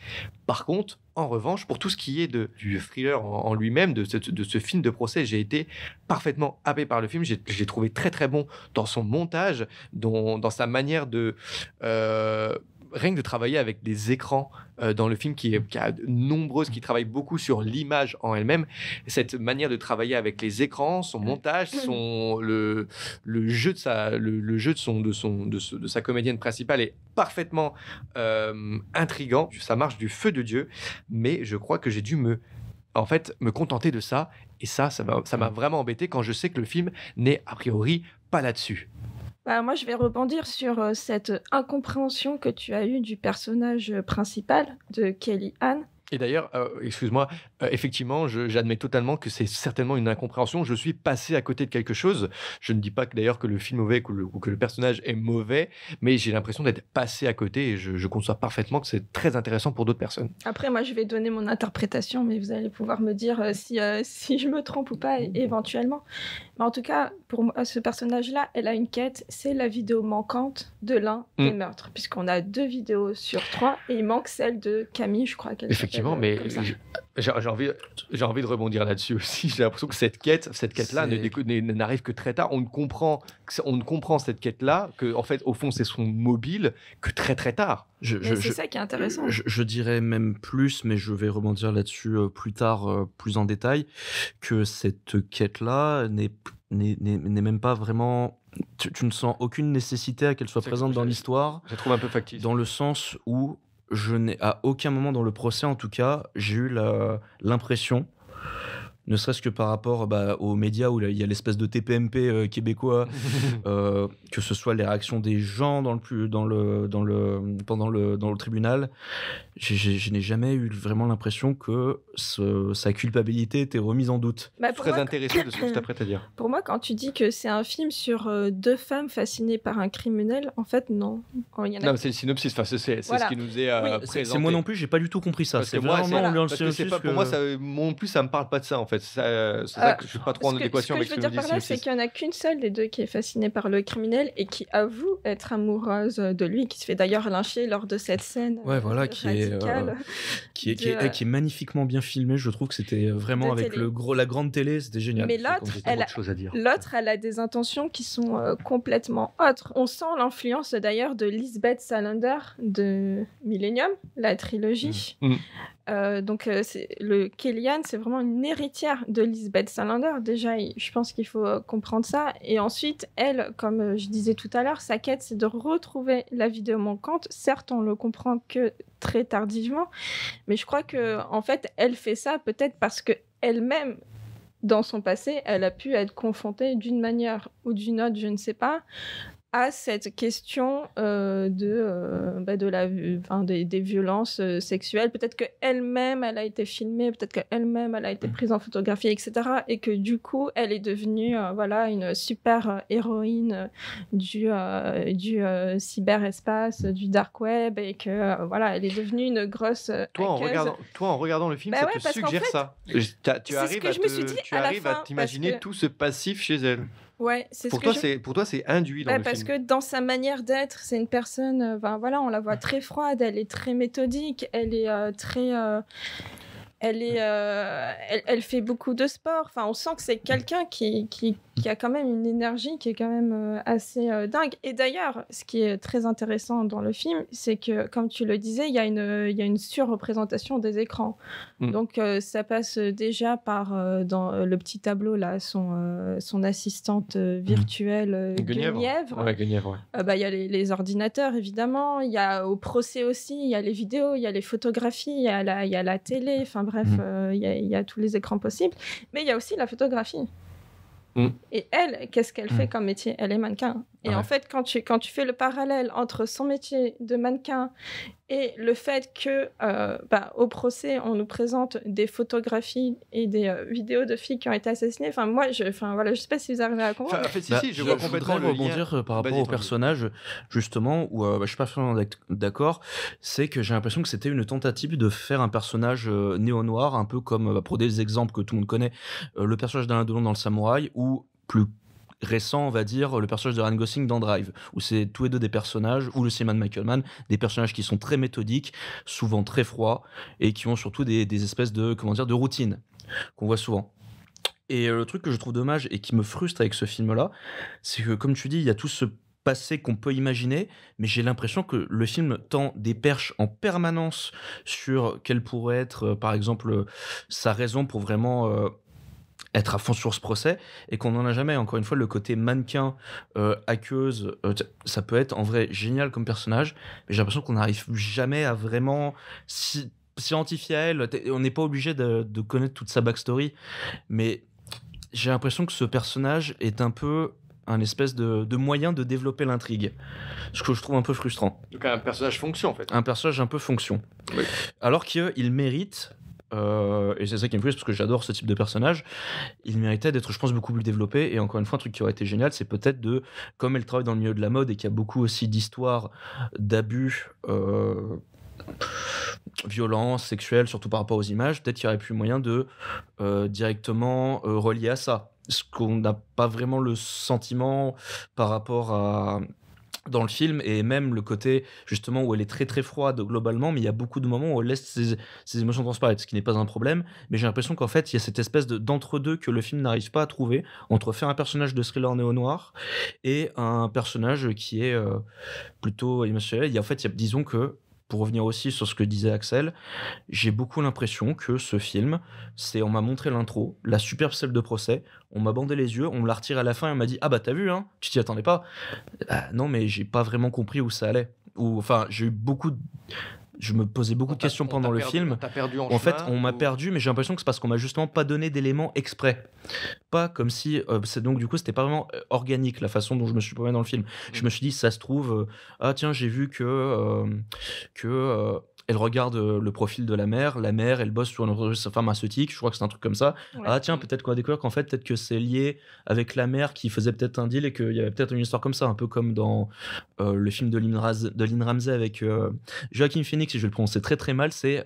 A: Par contre, en revanche, pour tout ce qui est du thriller en lui-même, de ce film de procès, j'ai été parfaitement happé par le film. J'ai trouvé très très bon dans son montage, dans sa manière de rien que de travailler avec des écrans dans le film qui a nombreuses, qui travaillent beaucoup sur l'image en elle-même. Cette manière de travailler avec les écrans, son montage, le jeu de sa comédienne principale est parfaitement intriguant. Ça marche du feu de Dieu, mais je crois que j'ai dû me contenter de ça. Et ça m'a vraiment embêté quand je sais que le film n'est a priori pas là-dessus.
B: Moi, je vais rebondir sur cette incompréhension que tu as eue du personnage principal de Kellyanne.
A: Et d'ailleurs, excuse-moi, effectivement, j'admets totalement que c'est certainement une incompréhension. Je suis passé à côté de quelque chose. Je ne dis pas d'ailleurs que le film est mauvais ou que le personnage est mauvais, mais j'ai l'impression d'être passé à côté et je conçois parfaitement que c'est très intéressant pour d'autres personnes.
B: Après, moi, je vais donner mon interprétation, mais vous allez pouvoir me dire si je me trompe ou pas éventuellement. Mais en tout cas, pour moi, ce personnage-là, elle a une quête, c'est la vidéo manquante de l'un des meurtres, puisqu'on a 2 vidéos sur 3 et il manque celle de Camille, je crois qu'elle
A: Effectivement, mais j'ai envie de rebondir là-dessus aussi. J'ai l'impression que cette quête-là n'arrive que très tard. On ne comprend cette quête-là que, en fait, au fond, c'est son mobile que très très tard.
B: C'est ça qui est intéressant.
C: Je dirais même plus, mais je vais rebondir là-dessus plus tard, plus en détail, que cette quête-là n'est même pas vraiment... Tu ne sens aucune nécessité à qu'elle soit présente dans l'histoire.
A: Je la trouve un peu factice.
C: Dans le sens où je n'ai, à aucun moment dans le procès en tout cas, j'ai eu l'impression, ne serait-ce que par rapport aux médias où il y a l'espèce de TPMP québécois, que ce soit les réactions des gens pendant le tribunal, je n'ai jamais eu vraiment l'impression que sa culpabilité était remise en doute.
A: Très intéressé de ce que tu t'apprêtes à dire.
B: Pour moi, quand tu dis que c'est un film sur 2 femmes fascinées par un criminel, en fait, non.
A: Non, c'est le synopsis, c'est ce qui nous est présenté.
C: C'est moi non plus, j'ai pas du tout compris ça.
A: Pour moi, ça me parle pas de ça en fait. C'est ça que je suis pas trop en adéquation avec ce que
B: je veux dire par là, c'est qu'il y en a qu'une seule des 2 qui est fascinée par le criminel et qui avoue être amoureuse de lui, qui se fait d'ailleurs lyncher lors de cette scène.
C: Ouais, voilà, qui est magnifiquement bien filmé. Je trouve que c'était vraiment avec la grande télé, c'était génial.
B: Mais l'autre, elle a des intentions qui sont complètement autres. On sent l'influence d'ailleurs de Lisbeth Salander de Millennium, la trilogie. Donc Kellyanne, c'est vraiment une héritière de Lisbeth Salander. Déjà, je pense qu'il faut comprendre ça. Et ensuite, elle, comme je disais tout à l'heure, sa quête, c'est de retrouver la vidéo manquante. Certes, on le comprend que très tardivement, mais je crois que en fait, elle fait ça peut-être parce que elle-même, dans son passé, elle a pu être confrontée d'une manière ou d'une autre, je ne sais pas, à cette question des violences sexuelles. Peut-être qu'elle-même, elle a été filmée, peut-être qu'elle-même, elle a été prise en photographie, etc. Et que du coup, elle est devenue une super héroïne du cyberespace, du dark web, et que elle est devenue une grosse
A: Toi, en regardant le film, ça te
B: parce qu'en
A: suggère
B: fait,
A: ça. Tu arrives à t'imaginer tout ce passif chez elle.
B: Ouais, c'est
A: Pour toi, c'est induit dans le
B: parce
A: film.
B: que dans sa manière d'être, c'est une personne, on la voit très froide, elle est très méthodique, elle est elle fait beaucoup de sport. Enfin, on sent que c'est quelqu'un qui a quand même une énergie qui est quand même assez dingue. Et d'ailleurs, ce qui est très intéressant dans le film, c'est que, comme tu le disais, il y a une surreprésentation des écrans. Donc, ça passe déjà par, dans le petit tableau, là, son assistante virtuelle, Guenièvre.
A: Ouais, Guenièvre, ouais.
B: Il y a les ordinateurs, évidemment. Il y a au procès aussi, il y a les vidéos, il y a les photographies, il y a la télé. Enfin, bref, il y a tous les écrans possibles. Mais il y a aussi la photographie. Et elle, qu'est-ce qu'elle fait comme métier? Elle est mannequin. Et en fait, quand tu fais le parallèle entre son métier de mannequin et le fait que au procès, on nous présente des photographies et des vidéos de filles qui ont été assassinées. Enfin, je sais pas si vous arrivez à comprendre.
A: Je vois complètement le
C: rebondir par rapport au personnage, justement, où je suis pas vraiment d'accord. C'est que j'ai l'impression que c'était une tentative de faire un personnage néo-noir, un peu comme, pour des exemples que tout le monde connaît, le personnage d'Alain Delon dans Le Samouraï, ou plus récent, on va dire, le personnage de Ryan Gosling dans Drive, où c'est tous les deux des personnages, ou le cinéma de Michael Mann, des personnages qui sont très méthodiques, souvent très froids, et qui ont surtout des espèces de routine qu'on voit souvent. Et le truc que je trouve dommage et qui me frustre avec ce film-là, c'est que, comme tu dis, il y a tout ce passé qu'on peut imaginer, mais j'ai l'impression que le film tend des perches en permanence sur quelle pourrait être, par exemple, sa raison pour vraiment être à fond sur ce procès, et qu'on n'en a jamais. Encore une fois, le côté mannequin, hackeuse, ça peut être en vrai génial comme personnage, mais j'ai l'impression qu'on n'arrive jamais à vraiment s'identifier à elle. On n'est pas obligé de connaître toute sa backstory, mais j'ai l'impression que ce personnage est un peu un espèce de moyen de développer l'intrigue, ce que je trouve un peu frustrant.
A: Donc un personnage fonction, en fait.
C: Un personnage un peu fonction. Oui. Alors qu'il mérite... et c'est ça qui me frustre parce que j'adore ce type de personnage, il méritait d'être, je pense, beaucoup plus développé. Et encore une fois, un truc qui aurait été génial, c'est peut-être comme elle travaille dans le milieu de la mode et qu'il y a beaucoup aussi d'histoires d'abus, violence sexuelle, surtout par rapport aux images, peut-être qu'il y aurait plus moyen de directement relier à ça, ce qu'on n'a pas vraiment le sentiment par rapport à dans le film, et même le côté justement où elle est très très froide globalement, mais il y a beaucoup de moments où elle laisse ses émotions transparaître, ce qui n'est pas un problème, mais j'ai l'impression qu'en fait il y a cette espèce d'entre-deux que le film n'arrive pas à trouver, entre faire un personnage de thriller néo-noir et un personnage qui est plutôt émotionnel. Et en fait, disons que, pour revenir aussi sur ce que disait Axel, j'ai beaucoup l'impression que ce film, on m'a montré l'intro, la superbe scène de procès, on m'a bandé les yeux, on me l'a retiré à la fin et on m'a dit « Ah bah t'as vu, hein, tu t'y attendais pas ?» Non, mais j'ai pas vraiment compris où ça allait. Enfin, je me posais beaucoup de questions pendant le film.
A: T'as perdu en
C: fait, on m'a perdu, mais j'ai l'impression que c'est parce qu'on m'a justement pas donné d'éléments exprès. Pas comme si... donc du coup, c'était pas vraiment organique, la façon dont je me suis promené dans le film. Je me suis dit, ça se trouve... ah tiens, j'ai vu que elle regarde le profil de la mère, elle bosse sur une entreprise pharmaceutique, je crois que c'est un truc comme ça. Ouais. Ah tiens, peut-être qu'on va découvrir qu'en fait, peut-être que c'est lié avec la mère qui faisait peut-être un deal et qu'il y avait peut-être une histoire comme ça, un peu comme dans le film de Lynn Ramsey avec Joaquin Phoenix, et je vais le prononcer très très mal, c'est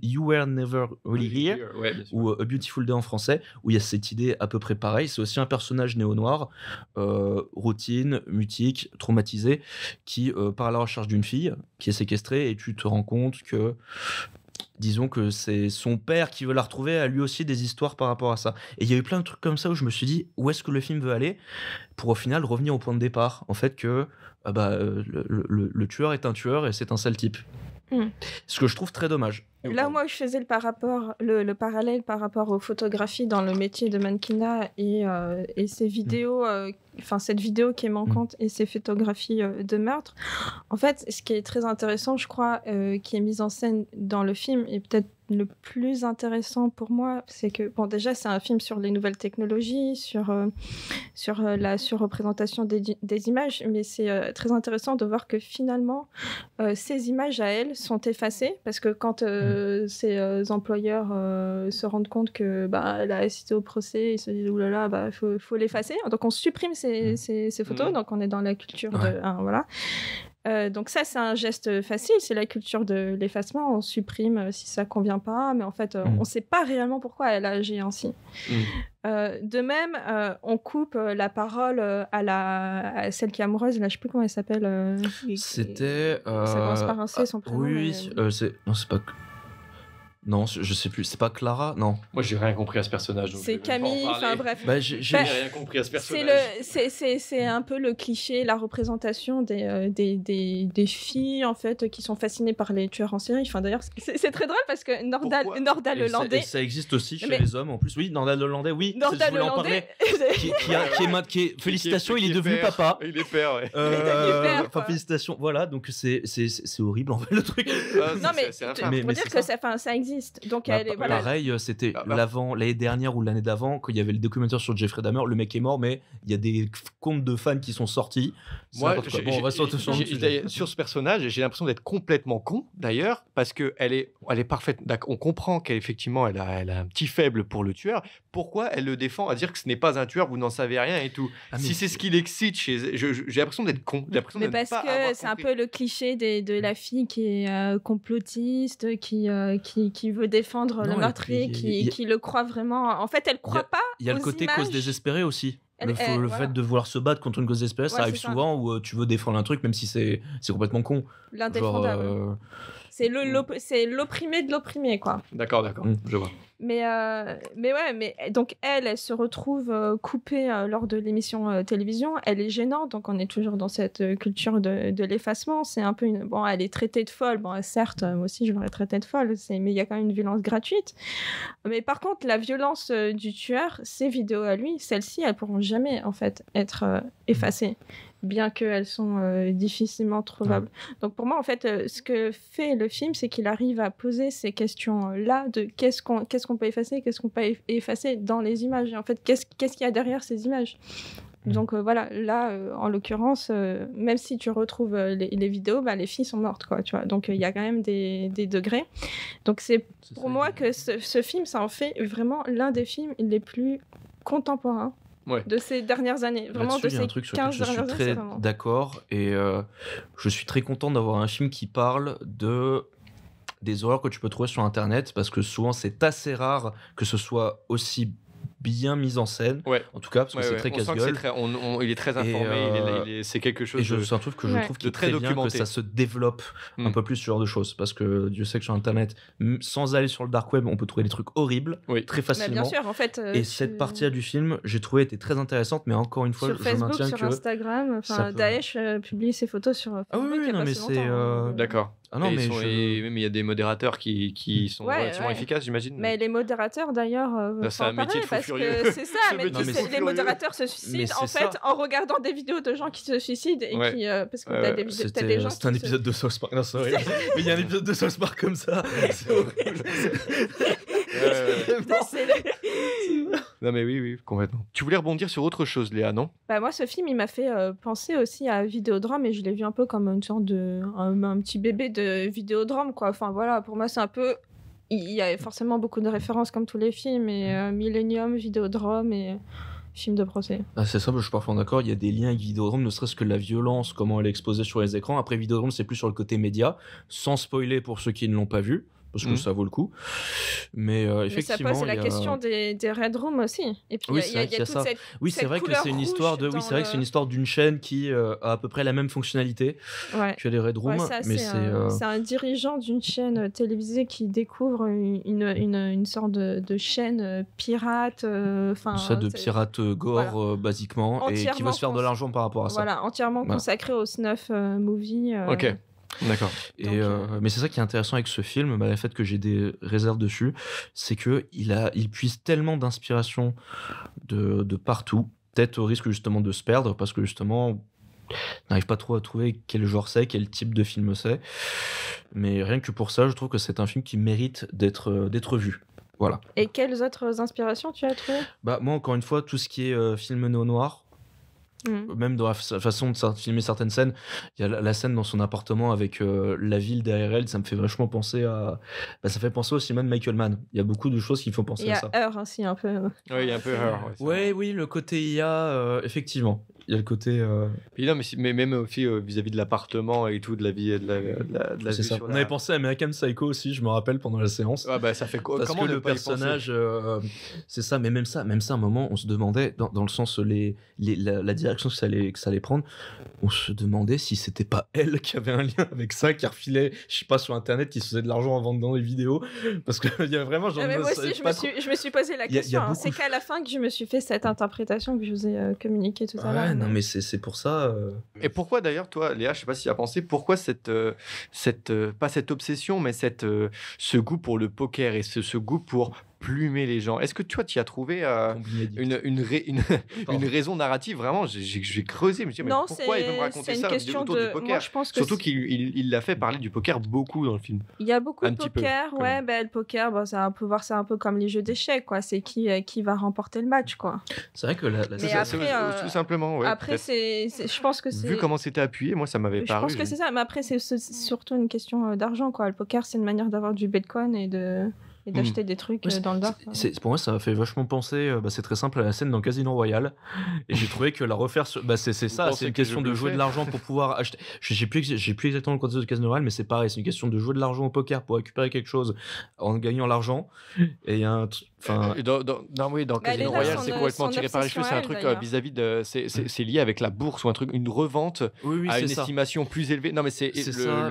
C: You Were Never Really Here, ou A Beautiful Day en français, où il y a cette idée à peu près pareille. C'est aussi un personnage néo-noir, routine, mutique, traumatisé, qui part à la recherche d'une fille qui est séquestrée, et tu te rends compte que, disons que c'est son père qui veut la retrouver, a lui aussi des histoires par rapport à ça. Et il y a eu plein de trucs comme ça où je me suis dit, où est-ce que le film veut aller, pour au final revenir au point de départ, en fait, que le tueur est un tueur et c'est un sale type. Ce que je trouve très dommage.
B: Là, moi, je faisais le parallèle par rapport aux photographies dans le métier de mannequinat et ces vidéos, cette vidéo qui est manquante et ces photographies de meurtre. En fait, ce qui est très intéressant, je crois, qui est mis en scène dans le film, et peut-être le plus intéressant pour moi, c'est que, bon, déjà, c'est un film sur les nouvelles technologies, sur la surreprésentation des images, mais c'est très intéressant de voir que finalement, ces images à elles sont effacées, parce que quand ces employeurs se rendent compte que elle a assisté au procès, ils se disent oulala, faut l'effacer. Donc on supprime ces photos, donc on est dans la culture de... voilà. Donc ça, c'est un geste facile, c'est la culture de l'effacement. On supprime si ça convient pas, mais en fait, on sait pas réellement pourquoi elle a agi ainsi. De même, on coupe la parole à celle qui est amoureuse, là, je sais plus comment elle s'appelle.
C: C'était...
B: Ça commence par un C, son prénom.
C: Oui, c'est pas... Non, je sais plus. C'est pas Clara? Non.
A: Moi, j'ai rien compris à ce personnage. Donc
B: c'est Camille, enfin bref.
C: J'ai
A: rien compris à ce personnage.
B: C'est un peu le cliché, la représentation des filles, en fait, qui sont fascinées par les tueurs en série. Enfin, d'ailleurs, c'est très drôle parce que Nordal Hollandais...
C: Ça existe aussi chez les hommes, en plus. Oui, Nordal Hollandais, oui.
B: Nordal
C: je voulais en parler. Félicitations, il est devenu papa.
A: Il est père, ouais.
C: Enfin, félicitations. Voilà, donc c'est horrible, en fait, le truc.
B: Non, mais pour dire que ça existe. Donc voilà.
C: Pareil, c'était l'année dernière ou l'année d'avant, quand il y avait le documentaire sur Jeffrey Dahmer, le mec est mort, mais il y a des comptes de fans qui sont sortis.
A: Moi, on va sur ce personnage, j'ai l'impression d'être complètement con, d'ailleurs, parce qu'elle est parfaite. On comprend qu'effectivement, elle a un petit faible pour le tueur. Pourquoi elle le défend à dire que ce n'est pas un tueur, vous n'en savez rien et tout. Si c'est ce qui l'excite, j'ai l'impression d'être con.
B: Mais parce que c'est un peu le cliché de la fille qui est complotiste, qui veut défendre le meurtrier, qui le croit vraiment. En fait, elle croit pas.
C: Il y a le côté cause désespérée aussi. Le fait de vouloir se battre contre une cause désespérée, ça arrive souvent où tu veux défendre un truc, même si c'est complètement con.
B: L'indéfendable. C'est l'opprimé de l'opprimé, quoi.
A: D'accord, je vois.
B: Mais donc elle se retrouve coupée lors de l'émission télévision. Elle est gênante, donc on est toujours dans cette culture de l'effacement. C'est un peu elle est traitée de folle. Bon, certes, moi aussi je l'aurais traitée de folle, mais il y a quand même une violence gratuite. Mais par contre, la violence du tueur, ces vidéos à lui, celles-ci, elles pourront jamais en fait être effacées, bien qu'elles sont difficilement trouvables. Donc pour moi, en fait, ce que fait le film, c'est qu'il arrive à poser ces questions-là de qu'est-ce qu'on peut effacer, qu'est-ce qu'on peut effacer dans les images. Et en fait, qu'est-ce qu'il y a derrière ces images ? Donc voilà, là, en l'occurrence, même si tu retrouves les vidéos, les filles sont mortes, quoi, tu vois. Donc il y a quand même des degrés. Donc c'est pour moi que ce film, ça en fait vraiment l'un des films les plus contemporains de ces dernières années. Vraiment, de ces 15 dernières années.
C: Je suis très d'accord et je suis très content d'avoir un film qui parle des horreurs que tu peux trouver sur Internet, parce que souvent, c'est assez rare que ce soit aussi bien mis en scène, en tout cas, parce que c'est très casse-gueule.
A: Il est très informé, c'est quelque chose
C: c'est un truc que je trouve qui est très bien, que ça se développe un peu plus, ce genre de choses, parce que Dieu sait que sur Internet, sans aller sur le dark web, on peut trouver des trucs horribles, très facilement.
B: Bien sûr, en fait,
C: et cette partie-là du film, j'ai trouvé était très intéressante, mais encore une fois,
B: sur Facebook,
C: je maintiens
B: sur Instagram, Daesh publie ses photos sur Facebook.
C: Ah oui, non, mais c'est...
A: D'accord.
C: Ah non, mais
A: même il y a des modérateurs qui sont relativement efficaces, j'imagine.
B: Mais les modérateurs, d'ailleurs,
A: c'est un métier de fou furieux.
B: Que c'est ça, mais les modérateurs se suicident en fait en regardant des vidéos de gens qui se suicident et qui parce que t'as des gens.
C: C'est un épisode de South Park. Non, c'est horrible. Mais il y a un épisode de South Park comme ça. C'est horrible.
A: Non mais oui, complètement. Tu voulais rebondir sur autre chose, Léa, non ?
B: Moi, ce film, il m'a fait penser aussi à Vidéodrome, et je l'ai vu un peu comme une sorte de un petit bébé de Vidéodrome, quoi. Enfin voilà, pour moi, c'est un peu. Il y a forcément beaucoup de références comme tous les films, et Millennium, Vidéodrome et film de procès.
C: C'est ça, je suis parfaitement d'accord. Il y a des liens avec Vidéodrome, ne serait-ce que la violence, comment elle est exposée sur les écrans. Après, Vidéodrome, c'est plus sur le côté média, sans spoiler pour ceux qui ne l'ont pas vu, parce que ça vaut le coup. Mais effectivement,
B: ça pose la question des Red Rooms aussi. Et puis il y a toute cette
C: oui, c'est vrai que c'est une histoire de c'est vrai que c'est une histoire d'une chaîne qui a à peu près la même fonctionnalité que les Red Rooms, mais
B: c'est un dirigeant d'une chaîne télévisée qui découvre une sorte de chaîne pirate,
C: de pirate gore basiquement, et qui veut se faire de l'argent par rapport à ça.
B: Voilà, entièrement consacré au snuff movie.
A: OK. D'accord.
C: Mais c'est ça qui est intéressant avec ce film, le fait que j'ai des réserves dessus, c'est que il puise tellement d'inspiration de partout, peut-être au risque justement de se perdre, parce que justement on n'arrive pas trop à trouver quel genre c'est, quel type de film c'est. Mais rien que pour ça, je trouve que c'est un film qui mérite d'être vu. Voilà.
B: Et quelles autres inspirations tu as trouvées?
C: Bah, moi, encore une fois, tout ce qui est film néo-noir, même dans la façon de filmer certaines scènes, il y a la scène dans son appartement avec la ville derrière elle, ça me fait vachement penser à. Bah, ça fait penser au cinéma de Michael Mann. Il y a beaucoup de choses qui me font penser
B: Il y
C: à
B: a
C: ça.
B: Heure aussi, un peu.
A: Oui, il y a un peu Her.
C: Ouais, oui, le côté IA, effectivement. Il y a le côté.
A: Puis non, mais même aussi vis-à-vis de l'appartement et tout, de la vie, de la
C: C'est
A: vue
C: ça.
A: sur
C: On
A: la-
C: avait pensé à American Psycho aussi, je me rappelle, pendant la séance.
A: Ah bah ça fait quoi?
C: Parce
A: Comment
C: que
A: ne
C: le
A: pas y penser
C: personnage, c'est ça, mais même ça, à un moment, on se demandait, dans le sens, la direction que ça allait prendre, on se demandait si c'était pas elle qui avait un lien avec ça, qui refilait, je sais pas, sur internet, qui se faisait de l'argent en vendant les vidéos. Parce qu'il y a vraiment, genre,
B: Mais moi aussi, je me suis posé la
C: Il y a
B: question.
C: beaucoup
B: C'est qu'à la fin que je me suis fait cette interprétation que je vous ai communiquée tout à l'heure.
C: Ouais, non, mais c'est pour ça.
A: Et pourquoi d'ailleurs, toi, Léa, je sais pas si tu as pensé, pourquoi pas cette obsession, mais ce goût pour le poker et ce goût pour plumer les gens? Est-ce que toi, tu as trouvé une raison narrative? Vraiment, j'ai creusé, je me suis dit, mais
B: Non,
A: pourquoi il veut me raconter
B: c'est une
A: ça
B: question
A: autour
B: de.
A: du poker?
B: Moi, je pense que
A: Surtout qu'il l'a fait parler du poker beaucoup dans le film.
B: il y a beaucoup
A: Un
B: de
A: petit peu,
B: poker,
A: quand
B: ouais,
A: même.
B: le poker, on peut voir ça un peu comme les jeux d'échecs, quoi. C'est qui va remporter le match, quoi.
C: C'est vrai que la
B: Mais
C: scène-
B: après,
A: tout simplement, ouais.
B: Après,
A: peut-être.
B: je pense que c'est.
A: Vu comment c'était appuyé, moi, ça m'avait
B: Je
A: paru.
B: pense que c'est ça, mais après, c'est surtout une question d'argent, quoi. Le poker, c'est une manière d'avoir du bitcoin et d'acheter des trucs
C: Ouais,
B: dans le dark.
C: Pour moi, ça m'a fait vachement penser, c'est très simple, à la scène dans Casino Royale. Et j'ai trouvé que la refaire, c'est ça,
A: pensez
C: c'est une
A: que
C: question
A: je
C: de
A: le
C: jouer
A: fais
C: de l'argent pour pouvoir acheter. J'ai plus exactement le contexte de Casino Royale, mais c'est pareil, c'est une question de jouer de l'argent au poker pour récupérer quelque chose en gagnant l'argent. Et il y a un truc. Enfin,
A: Dans Casino
B: déjà,
A: Royale,
B: son-
A: c'est complètement
B: son
A: tiré par les cheveux. C'est un
B: obsession,
A: truc
B: elle, d'ailleurs.
A: vis-à-vis de. C'est lié avec la bourse ou un truc, une revente
C: oui,
A: à
C: c'est
A: une
C: ça.
A: estimation plus élevée. Non, mais c'est
C: C'est ça,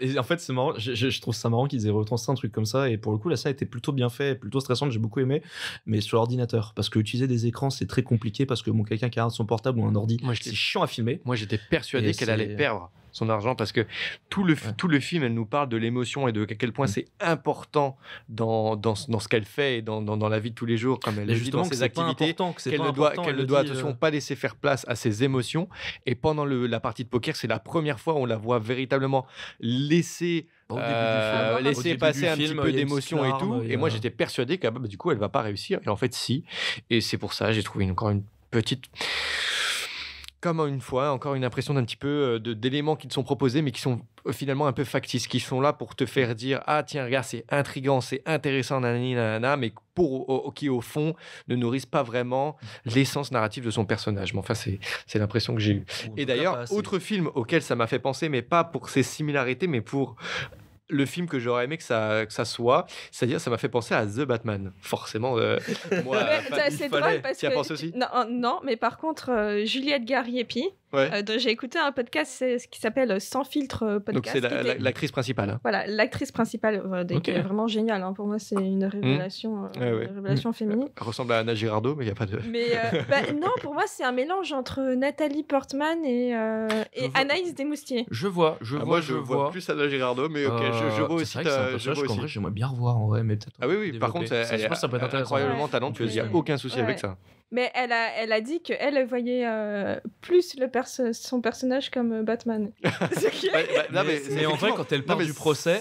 C: et en fait c'est marrant, je trouve ça marrant qu'ils aient retranscrit un truc comme ça, et pour le coup là ça a été plutôt bien fait, plutôt stressante, j'ai beaucoup aimé, mais sur l'ordinateur, parce que utiliser des écrans c'est très compliqué, parce que quelqu'un qui regarde son portable ou un ordi,
A: Moi,
C: c'est chiant à filmer.
A: Moi, j'étais persuadé
C: Et
A: qu'elle allait
C: c'est-
A: perdre son argent parce que tout le film, elle nous parle de l'émotion et de à quel point c'est important dans ce qu'elle fait et dans la vie de tous les jours, comme elle
C: Et
A: le dit
C: justement
A: dans
C: que
A: ses
C: c'est pas
A: activités.
C: important, que c'est
A: Qu'elle
C: pas
A: ne doit,
C: important,
A: qu'elle
C: elle
A: ne
C: le
A: doit
C: dit,
A: attention pas laisser faire place à ses émotions. Et pendant la partie de poker, c'est la première fois où on la voit véritablement laisser
C: Au début du film. Au
A: laisser
C: début
A: passer
C: du
A: un
C: film,
A: petit
C: il y
A: peu
C: a une
A: d'émotion
C: petite
A: et tout.
C: larme,
A: Et moi, j'étais persuadé que du coup, elle va pas réussir. Et en fait, si. Et c'est pour ça, j'ai trouvé encore une petite. Comme une fois, encore une impression d'un petit peu d'éléments qui te sont proposés, mais qui sont finalement un peu factices, qui sont là pour te faire dire ah tiens regarde c'est intriguant, c'est intéressant, nanani, nanana, mais qui au fond ne nourrissent pas vraiment l'essence narrative de son personnage. Mais enfin c'est l'impression que j'ai eue. Et d'ailleurs autre film auquel ça m'a fait penser, mais pas pour ses similarités, mais pour le film que j'aurais aimé que ça soit, c'est-à-dire ça m'a fait penser à The Batman. Forcément, moi,
B: Mais c'est drôle parce
A: tu y as
B: que
A: pensé aussi
B: non, mais par contre Juliette Gariepi,
A: Ouais.
B: dont j'ai écouté un podcast qui s'appelle Sans filtre podcast.
A: Donc c'est
B: qui était-
A: l'actrice principale. Hein.
B: Voilà, l'actrice principale, qui est vraiment géniale. Hein. Pour moi, c'est une révélation,
A: Ouais.
B: une révélation féminine.
A: Elle ressemble à Anna Girardot, mais il n'y a pas de...
B: Mais non, pour moi, c'est un mélange entre Nathalie Portman et Anaïs Desmoustiers.
A: Moi, je vois plus Anna Girardot, mais ok, je vois aussi.
C: C'est vrai que c'est un personnage qu'en vrai j'aimerais bien revoir en vrai, mais peut-être.
A: Ah oui, par contre, elle
C: je pense que ça peut être
A: est
C: intéressant.
A: incroyablement talentueuse, il n'y a
B: Ouais.
A: aucun souci avec ça.
B: Mais elle a dit qu'elle voyait plus son personnage comme Batman. Ce qui est-
A: Non,
C: Mais en vrai, quand elle part du procès,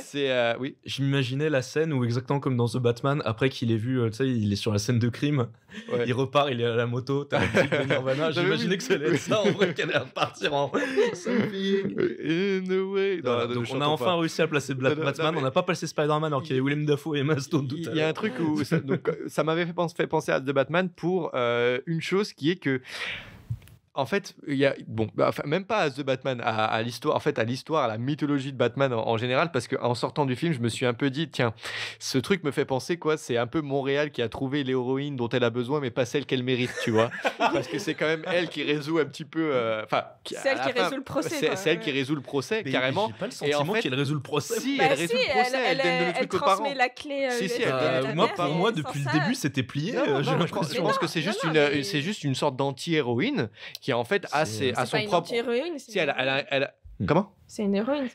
A: oui.
C: je m'imaginais la scène où, exactement comme dans The Batman, après qu'il ait vu, tu sais, il est sur la scène de crime,
A: Ouais.
C: il repart, il est à la moto, t'as la musique de Nirvana, j'imaginais
A: oui.
C: que ça allait être ça en vrai, qu'elle allait repartir en something.
A: In a way.
C: Voilà,
A: Non,
C: donc
A: je
C: on a
A: chante
C: enfin
A: pas.
C: réussi à placer
A: Non,
C: Batman,
A: mais-
C: on n'a pas placé Spider-Man alors qu'il y avait Willem Dafoe et Emma Stone tout à
A: Il y a
C: l'heure.
A: un truc où ça m'avait fait penser à The Batman pour une chose qui est que en fait, il y a même pas à The Batman, à l'histoire, en fait, à l'histoire, à la mythologie de Batman en général, parce qu'en sortant du film, je me suis un peu dit, tiens, ce truc me fait penser quoi, c'est un peu Montréal qui a trouvé l'héroïne dont elle a besoin, mais pas celle qu'elle mérite, tu vois, parce que c'est quand même elle qui résout un petit peu,
B: C'est elle qui résout le procès, quoi.
A: C'est elle qui résout le procès,
C: Mais
A: carrément.
C: j'ai pas le
A: Et en
C: sentiment
A: fait-
C: qu'elle résout le procès.
A: Si,
B: Bah
A: elle résout le procès, elle donne le truc aux parents.
B: transmet la clé.
A: Si,
B: USB
A: elle
B: à
A: donne-
B: la
C: Moi,
B: mère,
C: pour
B: et
C: moi,
B: sans
C: depuis
B: ça-
C: le début, c'était plié.
A: Non,
C: j'ai
A: moi, je
C: l'impression.
A: pense que c'est juste
B: mais-
A: juste une sorte d'anti-héroïne qui en fait a
C: C'est-
A: à
B: C'est
A: son
B: pas une
A: propre.
B: anti-héroïne,
A: Si elle a- Comment?
B: c'est une héroïne.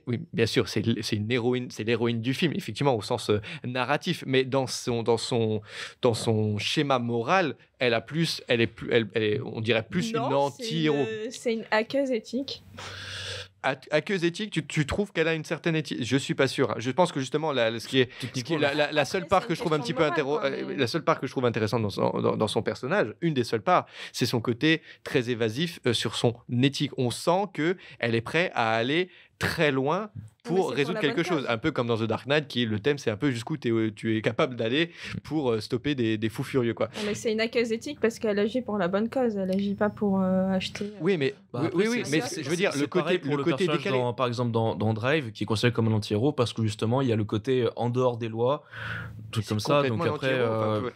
A: Oui, bien sûr, c'est une héroïne, c'est l'héroïne du film, effectivement, au sens narratif, mais dans son schéma moral, on dirait plus une
B: Non,
A: anti-héros.
B: c'est une hackeuse éthique.
A: Aqueuse éthique, tu trouves qu'elle a une certaine éthique? Je suis pas sûr. Je pense que justement, ce qui est la seule part que je trouve un petit peu la seule part que je trouve intéressante dans son personnage, une des seules parts, c'est son côté très évasif sur son éthique. On sent que elle est prête à aller très loin pour résoudre quelque chose. Un peu comme dans The Dark Knight, qui le thème, c'est un peu jusqu'où tu es capable d'aller pour stopper des fous furieux, quoi.
B: Mais c'est une aqueuse éthique parce qu'elle agit pour la bonne cause. Elle agit pas pour acheter.
A: Oui, mais mais je veux dire, le côté décalé.
C: Par exemple, dans Drive, qui est considéré comme un anti-héros, parce que justement, il y a le côté en dehors des lois, truc comme ça. Donc après,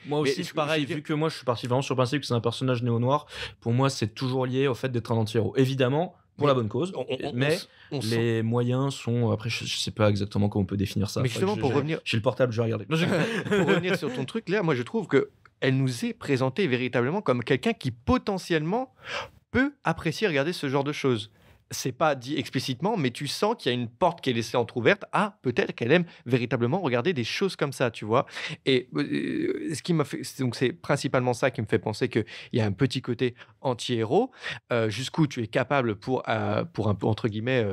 C: moi aussi, c'est pareil. Vu que moi, je suis parti vraiment sur le principe que c'est un personnage néo-noir, pour moi, c'est toujours lié au fait d'être un anti-héros. Évidemment. Pour la bonne cause, mais les moyens sont... Après, je sais pas exactement comment on peut définir ça.
A: Mais justement, pour revenir...
C: J'ai le portable, je vais regarder.
A: Pour revenir sur ton truc, Léa, moi je trouve qu'elle nous est présentée véritablement comme quelqu'un qui potentiellement peut apprécier regarder ce genre de choses. C'est pas dit explicitement, mais tu sens qu'il y a une porte qui est laissée entrouverte. Ah, peut-être qu'elle aime véritablement regarder des choses comme ça, tu vois. Et ce qui m'a fait, donc c'est principalement ça qui me fait penser qu'il y a un petit côté anti-héros, jusqu'où tu es capable pour un peu entre guillemets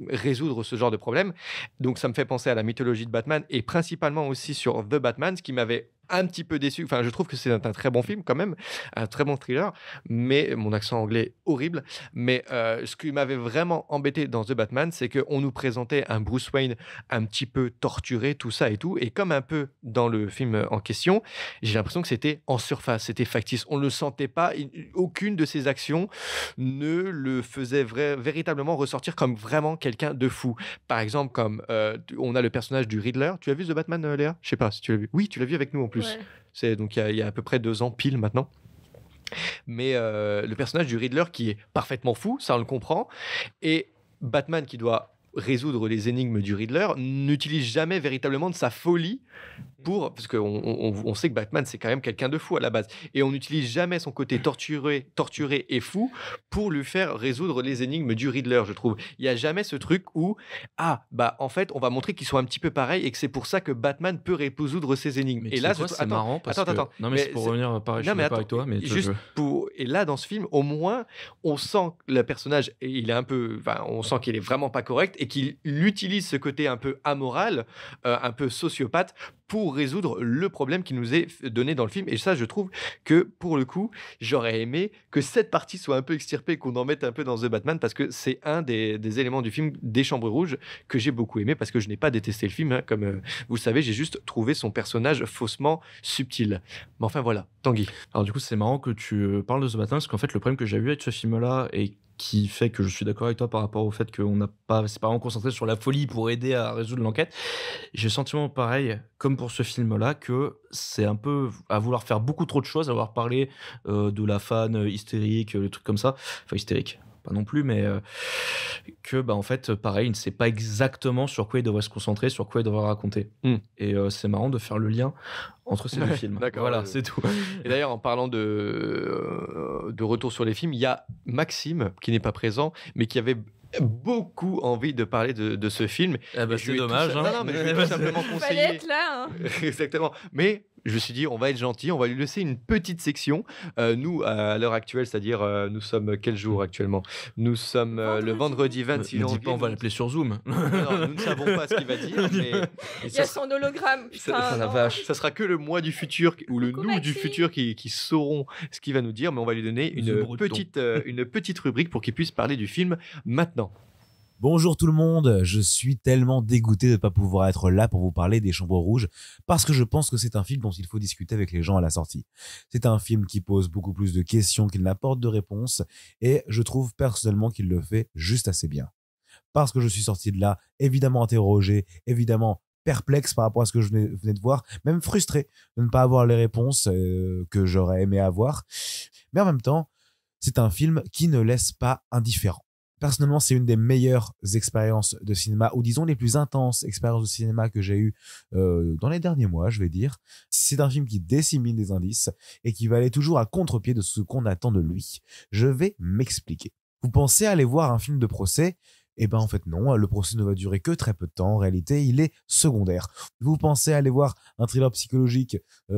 A: résoudre ce genre de problème. Donc ça me fait penser à la mythologie de Batman et principalement aussi sur The Batman, ce qui m'avait un petit peu déçu. Enfin, je trouve que c'est un très bon film quand même, un très bon thriller, mais mon accent anglais horrible. Mais ce qui m'avait vraiment embêté dans The Batman, c'est qu'on nous présentait un Bruce Wayne un petit peu torturé, tout ça et tout. Et comme un peu dans le film en question, j'ai l'impression que c'était en surface, c'était factice. On ne le sentait pas. Aucune de ses actions ne le faisait véritablement ressortir comme vraiment quelqu'un de fou. Par exemple, comme on a le personnage du Riddler. Tu as vu The Batman, Léa? Je sais pas si tu l'as vu. Oui, tu l'as vu avec nous en plus. Ouais. Donc il y a à peu près 2 ans pile maintenant. Mais le personnage du Riddler qui est parfaitement fou, ça on le comprend, et Batman qui doit résoudre les énigmes du Riddler n'utilise jamais véritablement de sa folie parce qu'on sait que Batman c'est quand même quelqu'un de fou à la base, et on n'utilise jamais son côté torturé et fou pour lui faire résoudre les énigmes du Riddler. Je trouve il y a jamais ce truc où en fait on va montrer qu'ils sont un petit peu pareils et que c'est pour ça que Batman peut résoudre ces énigmes.
C: Mais et là c'est marrant parce que non mais c'est pour revenir pareil, je suis d'accord avec toi, mais
A: et là dans ce film au moins on sent que le personnage il est un peu, on sent qu'il est vraiment pas correct et qu'il utilise ce côté un peu amoral, un peu sociopathe pour résoudre le problème qui nous est donné dans le film. Et ça, je trouve que, pour le coup, j'aurais aimé que cette partie soit un peu extirpée, qu'on en mette un peu dans The Batman, parce que c'est un des éléments du film des Chambres Rouges que j'ai beaucoup aimé, parce que je n'ai pas détesté le film, hein, comme vous le savez, j'ai juste trouvé son personnage faussement subtil. Mais enfin, voilà. Tanguy.
C: Alors du coup, c'est marrant que tu parles de The Batman, parce qu'en fait, le problème que j'ai eu avec ce film-là, et qui fait que je suis d'accord avec toi par rapport au fait qu'on n'a pas, c'est pas vraiment concentré sur la folie pour aider à résoudre l'enquête. J'ai le sentiment pareil, comme pour ce film-là, que c'est un peu à vouloir faire beaucoup trop de choses, à vouloir parler de la fan hystérique, les trucs comme ça. Enfin, hystérique, pas non plus, mais que, en fait, pareil, il ne sait pas exactement sur quoi il devrait se concentrer, sur quoi il devrait raconter. Et c'est marrant de faire le lien entre ces deux films.
A: D'accord,
C: voilà, c'est tout.
A: Et d'ailleurs, en parlant de retour sur les films, il y a Maxime qui n'est pas présent, mais qui avait beaucoup envie de parler de ce film.
C: C'est dommage.
A: Non, mais je vais tout simplement conseiller.
B: Fallait être là.
A: Exactement. Mais je me suis dit, on va être gentil, on va lui laisser une petite section. Nous, à l'heure actuelle, c'est-à-dire, nous sommes quel jour actuellement? Nous sommes le vendredi 26 janvier.
C: On va l'appeler sur Zoom.
A: Non, nous ne savons pas ce qu'il va dire. Mais
B: il y a son hologramme. Putain,
A: la vache. Ça sera que le moi du futur ou le nous du futur qui sauront ce qu'il va nous dire. Mais on va lui donner une petite rubrique pour qu'il puisse parler du film maintenant.
H: Bonjour tout le monde, je suis tellement dégoûté de ne pas pouvoir être là pour vous parler des Chambres Rouges parce que je pense que c'est un film dont il faut discuter avec les gens à la sortie. C'est un film qui pose beaucoup plus de questions qu'il n'apporte de réponses et je trouve personnellement qu'il le fait juste assez bien. Parce que je suis sorti de là évidemment interrogé, évidemment perplexe par rapport à ce que je venais de voir, même frustré de ne pas avoir les réponses que j'aurais aimé avoir. Mais en même temps, c'est un film qui ne laisse pas indifférent. Personnellement, c'est une des meilleures expériences de cinéma, ou disons les plus intenses expériences de cinéma que j'ai eues dans les derniers mois, je vais dire. C'est un film qui dissémine des indices et qui va aller toujours à contre-pied de ce qu'on attend de lui. Je vais m'expliquer. Vous pensez aller voir un film de procès, Eh ben en fait non, le procès ne va durer que très peu de temps. En réalité, il est secondaire. Vous pensez aller voir un thriller psychologique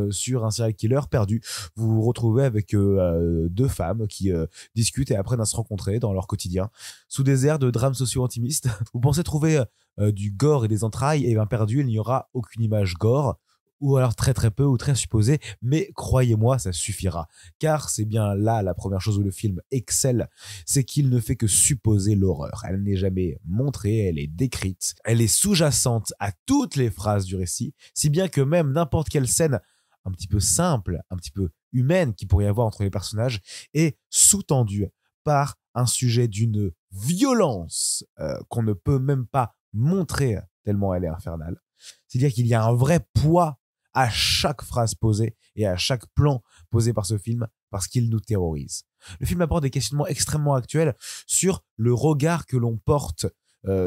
H: sur un serial killer perdu. Vous vous retrouvez avec deux femmes qui discutent et apprennent à se rencontrer dans leur quotidien. Sous des airs de drame socio-intimiste, vous pensez trouver du gore et des entrailles. Et bien perdu, il n'y aura aucune image gore. Ou alors très très peu ou très supposé, mais croyez-moi, ça suffira. Car c'est bien là la première chose où le film excelle, c'est qu'il ne fait que supposer l'horreur. Elle n'est jamais montrée, elle est décrite, elle est sous-jacente à toutes les phrases du récit, si bien que même n'importe quelle scène un petit peu simple, un petit peu humaine qu'il pourrait y avoir entre les personnages est sous-tendue par un sujet d'une violence qu'on ne peut même pas montrer tellement elle est infernale. C'est-à-dire qu'il y a un vrai poids à chaque phrase posée et à chaque plan posé par ce film parce qu'il nous terrorise. Le film aborde des questionnements extrêmement actuels sur le regard que l'on porte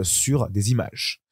H: sur des images,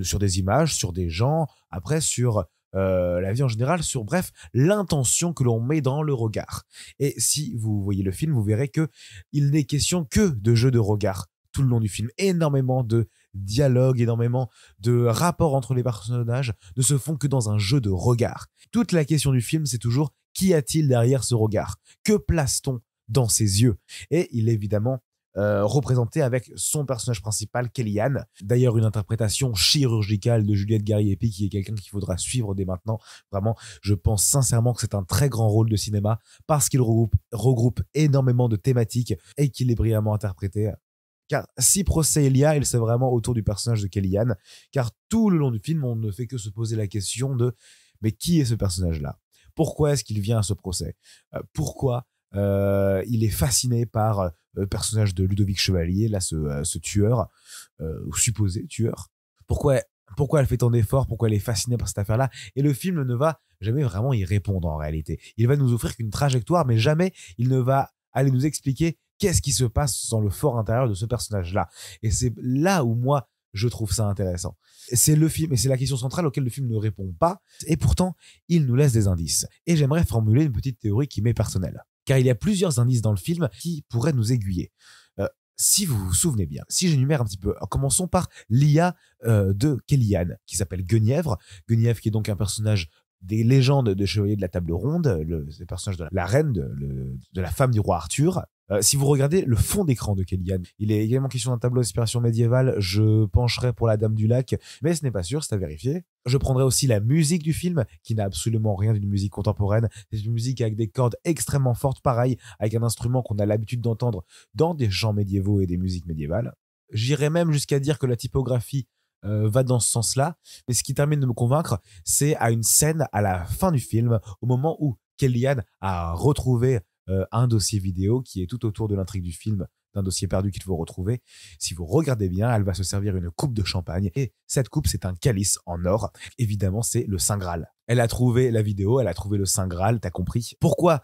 H: sur des gens, après sur la vie en général, sur bref, l'intention que l'on met dans le regard. Et si vous voyez le film, vous verrez que il n'est question que de jeu de regard tout le long du film. Énormément de dialogues, énormément de rapports entre les personnages ne se font que dans un jeu de regard. Toute la question du film, c'est toujours qu'y a-t-il derrière ce regard? Que place-t-on dans ses yeux? Et il est évidemment représenté avec son personnage principal, Kellyanne. D'ailleurs, une interprétation chirurgicale de Juliette Gary-Epi, qui est quelqu'un qu'il faudra suivre dès maintenant. Vraiment, je pense sincèrement que c'est un très grand rôle de cinéma parce qu'il regroupe énormément de thématiques et qu'il est brillamment interprété. Car si procès il y a, c'est vraiment autour du personnage de Kellyanne. Car tout le long du film, on ne fait que se poser la question de mais qui est ce personnage-là? Pourquoi est-ce qu'il vient à ce procès? Pourquoi il est fasciné par le personnage de Ludovic Chevalier, là, ce tueur, ou supposé tueur? Pourquoi elle fait tant d'efforts? Pourquoi elle est fascinée par cette affaire-là? Et le film ne va jamais vraiment y répondre en réalité. Il va nous offrir qu'une trajectoire, mais jamais il ne va aller nous expliquer qu'est-ce qui se passe dans le fort intérieur de ce personnage-là. Et c'est là où moi, je trouve ça intéressant. C'est le film, et c'est la question centrale auquel le film ne répond pas, et pourtant, il nous laisse des indices. Et j'aimerais formuler une petite théorie qui m'est personnelle. Car il y a plusieurs indices dans le film qui pourraient nous aiguiller. Si vous vous souvenez bien, si j'énumère un petit peu, commençons par l'IA de Kellyanne, qui s'appelle Guenièvre. Guenièvre qui est donc un personnage des légendes de Chevalier de la Table Ronde, le personnage de la reine, de la femme du roi Arthur. Si vous regardez le fond d'écran de Kellyanne, il est également question d'un tableau d'inspiration médiévale. Je pencherai pour la Dame du Lac, mais ce n'est pas sûr, c'est à vérifier. Je prendrai aussi la musique du film, qui n'a absolument rien d'une musique contemporaine. C'est une musique avec des cordes extrêmement fortes, pareil, avec un instrument qu'on a l'habitude d'entendre dans des chants médiévaux et des musiques médiévales. J'irais même jusqu'à dire que la typographie va dans ce sens-là. Mais ce qui termine de me convaincre, c'est à une scène à la fin du film, au moment où Kellyanne a retrouvé un dossier vidéo qui est tout autour de l'intrigue du film, d'un dossier perdu qu'il faut retrouver. Si vous regardez bien, elle va se servir une coupe de champagne et cette coupe, c'est un calice en or. Évidemment, c'est le Saint Graal. Elle a trouvé la vidéo, elle a trouvé le Saint Graal, t'as compris. Pourquoi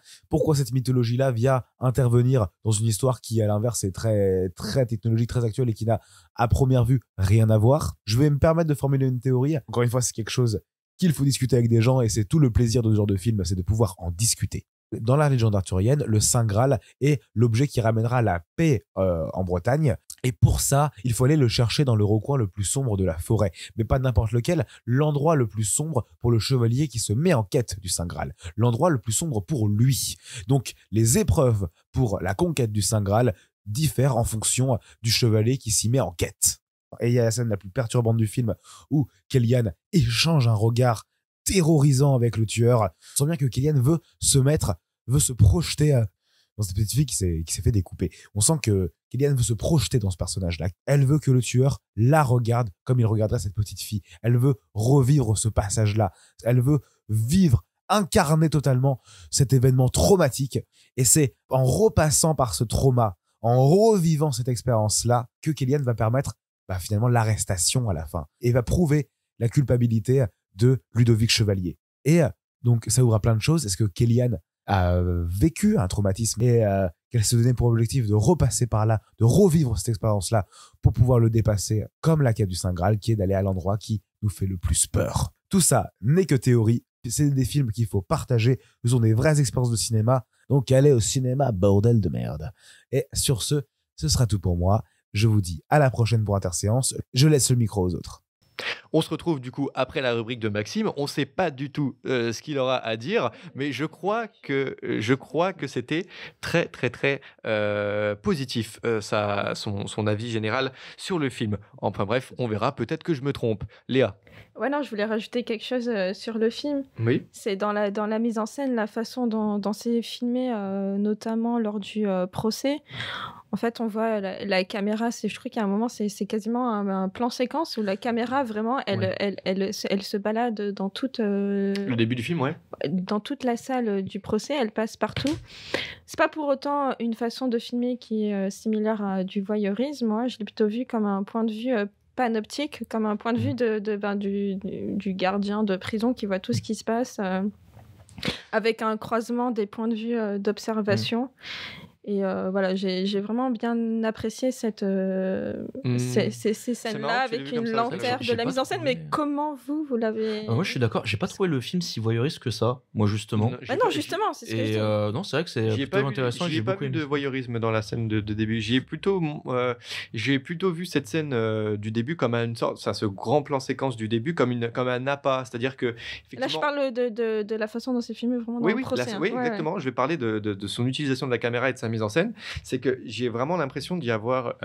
H: cette mythologie-là vient intervenir dans une histoire qui, à l'inverse, est très, très technologique, très actuelle et qui n'a, à première vue, rien à voir? Je vais me permettre de formuler une théorie. Encore une fois, c'est quelque chose qu'il faut discuter avec des gens et c'est tout le plaisir de ce genre de film, c'est de pouvoir en discuter. Dans la légende arthurienne, le Saint Graal est l'objet qui ramènera la paix en Bretagne. Et pour ça, il faut aller le chercher dans le recoin le plus sombre de la forêt. Mais pas n'importe lequel, l'endroit le plus sombre pour le chevalier qui se met en quête du Saint Graal. L'endroit le plus sombre pour lui. Donc, les épreuves pour la conquête du Saint Graal diffèrent en fonction du chevalier qui s'y met en quête. Et il y a la scène la plus perturbante du film où Kellyanne échange un regard terrorisant avec le tueur. On sent bien que Kellyanne veut se projeter dans cette petite fille qui s'est fait découper. On sent que Kellyanne veut se projeter dans ce personnage-là. Elle veut que le tueur la regarde comme il regarderait cette petite fille. Elle veut revivre ce passage-là. Elle veut incarner totalement cet événement traumatique. Et c'est en repassant par ce trauma, en revivant cette expérience-là, que Kellyanne va permettre finalement l'arrestation à la fin. Et va prouver la culpabilité de Ludovic Chevalier. Et donc, ça ouvre à plein de choses. Est-ce que Kellyanne a vécu un traumatisme et qu'elle se donnait pour objectif de repasser par là, de revivre cette expérience-là pour pouvoir le dépasser, comme la quête du Saint Graal, qui est d'aller à l'endroit qui nous fait le plus peur. Tout ça n'est que théorie. C'est des films qu'il faut partager. Ce sont des vraies expériences de cinéma. Donc, allez au cinéma, bordel de merde. Et sur ce sera tout pour moi. Je vous dis à la prochaine pour Interséance. Je laisse le micro aux autres.
A: On se retrouve du coup après la rubrique de Maxime. On ne sait pas du tout ce qu'il aura à dire, mais je crois que c'était très très très positif son avis général sur le film. Enfin bref, on verra. Peut-être que je me trompe. Léa.
B: Ouais, non, je voulais rajouter quelque chose sur le film.
A: Oui.
B: C'est dans la mise en scène, la façon dont c'est filmé, notamment lors du procès. En fait, on voit la caméra, je trouve qu'à un moment, c'est quasiment un plan séquence où la caméra, vraiment, elle se balade dans toute...
A: Le début du film, ouais.
B: Dans toute la salle du procès, elle passe partout. C'est pas pour autant une façon de filmer qui est similaire à du voyeurisme. Moi, je l'ai plutôt vu comme un point de vue panoptique, comme un point de vue du gardien de prison qui voit tout ce qui se passe, avec un croisement des points de vue d'observation. Et voilà, j'ai vraiment bien apprécié ces scènes-là avec une lenteur de la mise en scène. Mais comment vous l'avez...
C: Moi, je suis d'accord. J'ai pas trouvé le film si voyeuriste que ça, moi, justement.
B: Non, justement, c'est ce que je dis.
C: Non, c'est vrai que c'est plutôt intéressant.
A: J'ai pas vu de voyeurisme dans la scène de début. J'ai plutôt vu cette scène du début comme une sorte, ce grand plan séquence du début comme un appât. C'est-à-dire que...
B: Là, je parle de la façon dont c'est filmé vraiment dans le procès.
A: Oui, exactement. Je vais parler de son utilisation de la caméra et de sa mise en scène. C'est que j'ai vraiment l'impression d'y avoir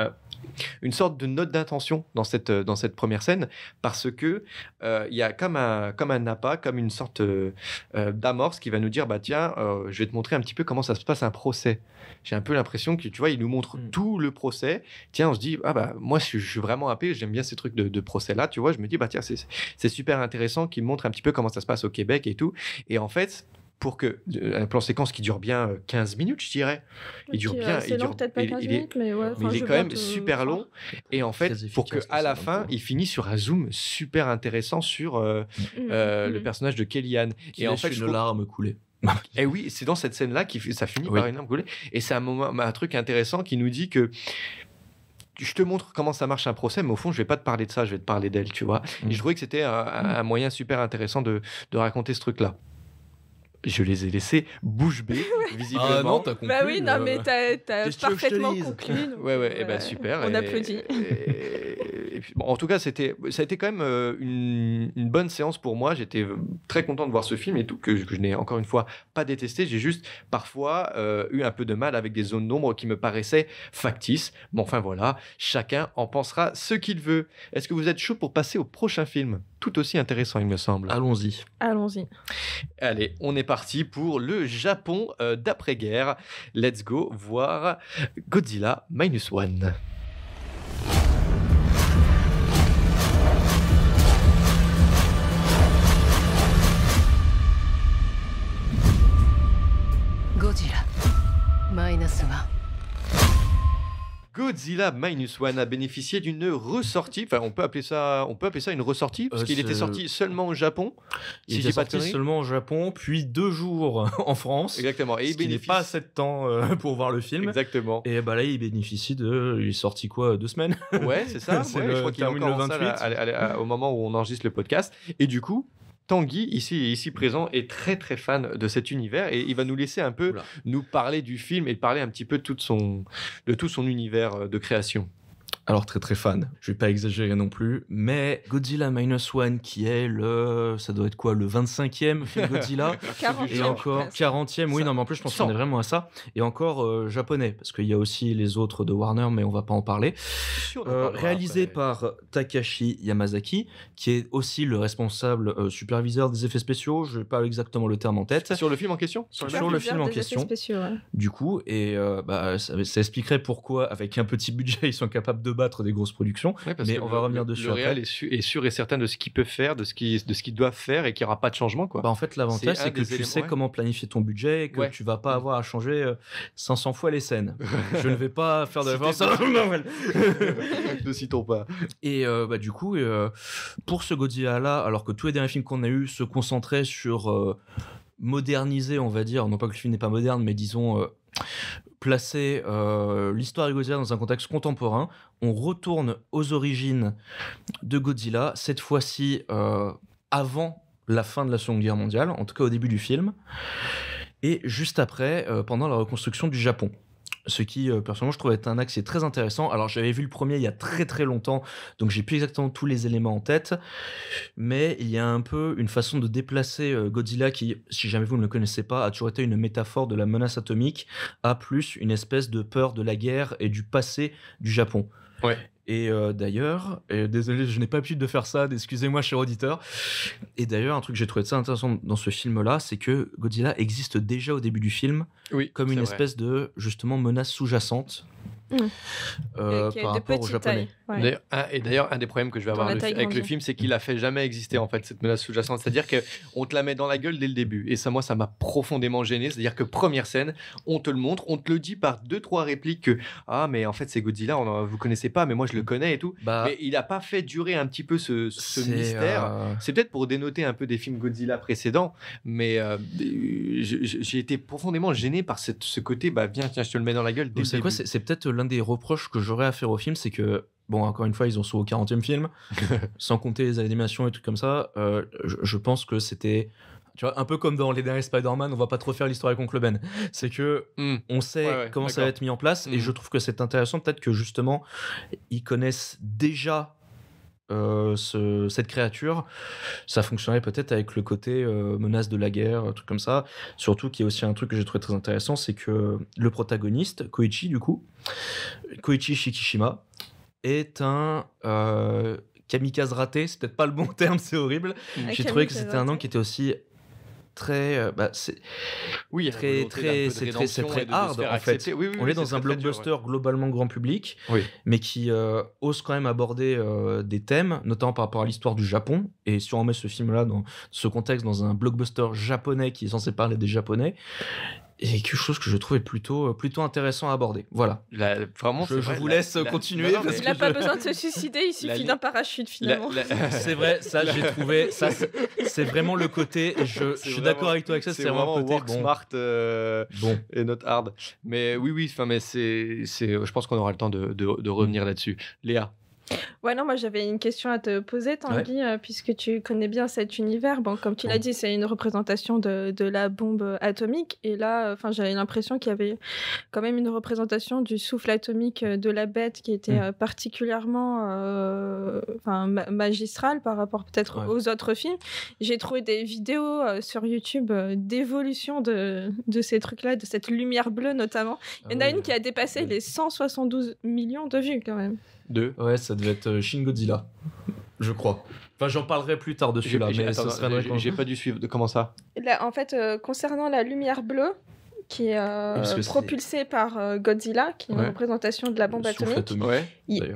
A: une sorte de note d'intention dans cette première scène, parce que il y a comme un appât, comme une sorte d'amorce qui va nous dire tiens, je vais te montrer un petit peu comment ça se passe un procès. J'ai un peu l'impression que tu vois, il nous montre tout le procès. Tiens, on se dit moi je suis vraiment happé, j'aime bien ces trucs de procès là, tu vois. Je me dis tiens, c'est super intéressant qu'il me montre un petit peu comment ça se passe au Québec et tout. Et en fait, pour un plan séquence qui dure bien 15 minutes, je dirais. Il dure bien.
B: C'est long, peut-être pas 15 minutes, mais ouais.
A: Mais il est quand même super long. Et en fait, pour qu'à la fin, il finit sur un zoom super intéressant sur le personnage de Kellyanne.
C: Et en fait, une larme coulée.
A: Et oui, c'est dans cette scène-là ça finit par une larme coulée. Et c'est un truc intéressant qui nous dit que je te montre comment ça marche un procès, mais au fond, je vais pas te parler de ça, je vais te parler d'elle, tu vois. Et je trouvais que c'était un moyen super intéressant de raconter ce truc-là. Je les ai laissés bouche bée, visiblement.
C: Ah non, t'as conclu.
B: Bah oui, non, mais t'as parfaitement conclu.
A: Ouais, super.
B: On applaudit.
A: Et puis, en tout cas, ça a été quand même une bonne séance pour moi. J'étais très content de voir ce film et tout, que je n'ai encore une fois pas détesté. J'ai juste parfois eu un peu de mal avec des zones d'ombre qui me paraissaient factices. Mais enfin voilà, chacun en pensera ce qu'il veut. Est-ce que vous êtes chaud pour passer au prochain film ? Tout aussi intéressant, il me semble.
C: Allons-y.
A: Allez, on est parti pour le Japon d'après-guerre. Let's go voir Godzilla Minus One.
I: Godzilla Minus One.
A: Godzilla Minus One a bénéficié d'une ressortie. Enfin, on peut appeler ça une ressortie parce qu'il était sorti seulement au Japon.
C: Il était sorti seulement au Japon, puis 2 jours en France.
A: Exactement. Et
C: il n'est pas assez de temps pour voir le film.
A: Exactement.
C: Et là, il bénéficie il est sorti 2 semaines.
A: Ouais, c'est ça. Je crois qu'il est encore en salle au moment où on enregistre le podcast. Et du coup, Tanguy, ici présent, est très très fan de cet univers et il va nous laisser un peu nous parler du film et parler un petit peu de tout son univers de création.
C: Alors très très fan, je vais pas exagérer non plus, mais Godzilla Minus One qui est ça doit être quoi, le 25e film Godzilla
B: 40e,
C: et encore 40e, oui, non mais en plus je pense qu'on est vraiment à ça, et encore japonais, parce qu'il y a aussi les autres de Warner, mais on va pas en parler. Réalisé par Takashi Yamazaki, qui est aussi le responsable superviseur des effets spéciaux, je n'ai pas exactement le terme en tête.
A: Sur le film en question
B: Sur le film en question. Spéciaux, ouais.
C: Du coup, et ça expliquerait pourquoi, avec un petit budget, ils sont capables de battre des grosses productions, mais on va revenir dessus.
A: Le réel est sûr et certain de ce qu'il peut faire, de ce qu'il doit faire, et qu'il n'y aura pas de changement, quoi.
C: En fait, l'avantage, c'est que tu sais comment planifier ton budget, et que tu vas pas avoir à changer 500 fois les scènes. Je ne vais pas faire de référence.
A: Ne citons pas.
C: Et du coup, pour ce Godzilla-là, alors que tous les derniers films qu'on a eu se concentraient sur moderniser, on va dire, non pas que le film n'est pas moderne, mais disons placer l'histoire de Godzilla dans un contexte contemporain. On retourne aux origines de Godzilla, cette fois-ci avant la fin de la Seconde Guerre mondiale, en tout cas au début du film, et juste après, pendant la reconstruction du Japon. Ce qui, personnellement, je trouve être un axe qui est très intéressant. Alors, j'avais vu le premier il y a très très longtemps, donc j'ai plus exactement tous les éléments en tête. Mais il y a un peu une façon de déplacer Godzilla qui, si jamais vous ne le connaissez pas, a toujours été une métaphore de la menace atomique, à plus une espèce de peur de la guerre et du passé du Japon.
A: Ouais.
C: Et d'ailleurs, désolé, je n'ai pas l'habitude de faire ça, excusez-moi, cher auditeur. Et d'ailleurs, un truc que j'ai trouvé ça intéressant dans ce film-là, c'est que Godzilla existe déjà au début du film comme une espèce de, justement, menace sous-jacente. Par rapport aux Japonais.
B: Ouais.
A: D'ailleurs, un des problèmes que je vais avoir avec le film, c'est qu'il a fait jamais exister en fait cette menace sous-jacente. C'est-à-dire qu'on te la met dans la gueule dès le début. Et ça, moi, ça m'a profondément gêné. C'est-à-dire que première scène, on te le montre, on te le dit par 2-3 répliques que mais en fait c'est Godzilla, vous connaissez pas, mais moi je le connais et tout. Mais il a pas fait durer un petit peu ce mystère. C'est peut-être pour dénoter un peu des films Godzilla précédents, mais j'ai été profondément gêné par ce côté. Viens, tiens, je te le mets dans la gueule. Dès le début.
C: C'est peut-être l'un des reproches que j'aurais à faire au film, c'est que, bon, encore une fois, ils ont sauvé au 40e film, sans compter les animations et trucs comme ça. Je pense que c'était, tu vois, un peu comme dans les derniers Spider-Man, on va pas trop faire l'histoire avec Oncle Ben. C'est que on sait comment ça va être mis en place, et je trouve que c'est intéressant, peut-être que justement, ils connaissent déjà cette créature. Ça fonctionnerait peut-être avec le côté menace de la guerre, un truc comme ça. Surtout qu'il y a aussi un truc que j'ai trouvé très intéressant, c'est que le protagoniste, Koichi Shikishima, est un kamikaze raté. C'est peut-être pas le bon terme, c'est horrible. J'ai trouvé que c'était un nom qui était aussi très c'est très hard en fait. On est dans un blockbuster globalement grand public, mais qui ose quand même aborder des thèmes, notamment par rapport à l'histoire du Japon. Et si on met ce film là dans ce contexte, dans un blockbuster japonais qui est censé parler des Japonais, et quelque chose que je trouvais plutôt intéressant à aborder. Voilà.
A: Vraiment,
C: je vous laisse continuer.
B: Il n'a pas besoin de se suicider, il suffit d'un parachute finalement.
C: C'est vrai, ça j'ai trouvé. Ça, c'est vraiment le côté. Je suis d'accord avec toi avec ça. C'est vraiment le côté
A: work smart et not hard. Mais oui. Mais je pense qu'on aura le temps de revenir là-dessus. Léa.
B: Ouais, non, moi j'avais une question à te poser, Tanguy, puisque tu connais bien cet univers. Bon, comme tu l'as dit, c'est une représentation de la bombe atomique. Et là, j'avais l'impression qu'il y avait quand même une représentation du souffle atomique de la bête qui était particulièrement magistrale par rapport peut-être aux autres films. J'ai trouvé des vidéos sur YouTube d'évolution de ces trucs-là, de cette lumière bleue notamment. Il y en a une qui a dépassé les 172 millions de vues quand même.
C: Ouais, ça devait être Shin Godzilla, je crois. Enfin, j'en parlerai plus tard dessus là, mais ça serait
A: j'ai pas dû suivre. Comment ça ?
B: Là, en fait, concernant la lumière bleue, qui est propulsée par Godzilla, qui est une représentation de la bombe atomique.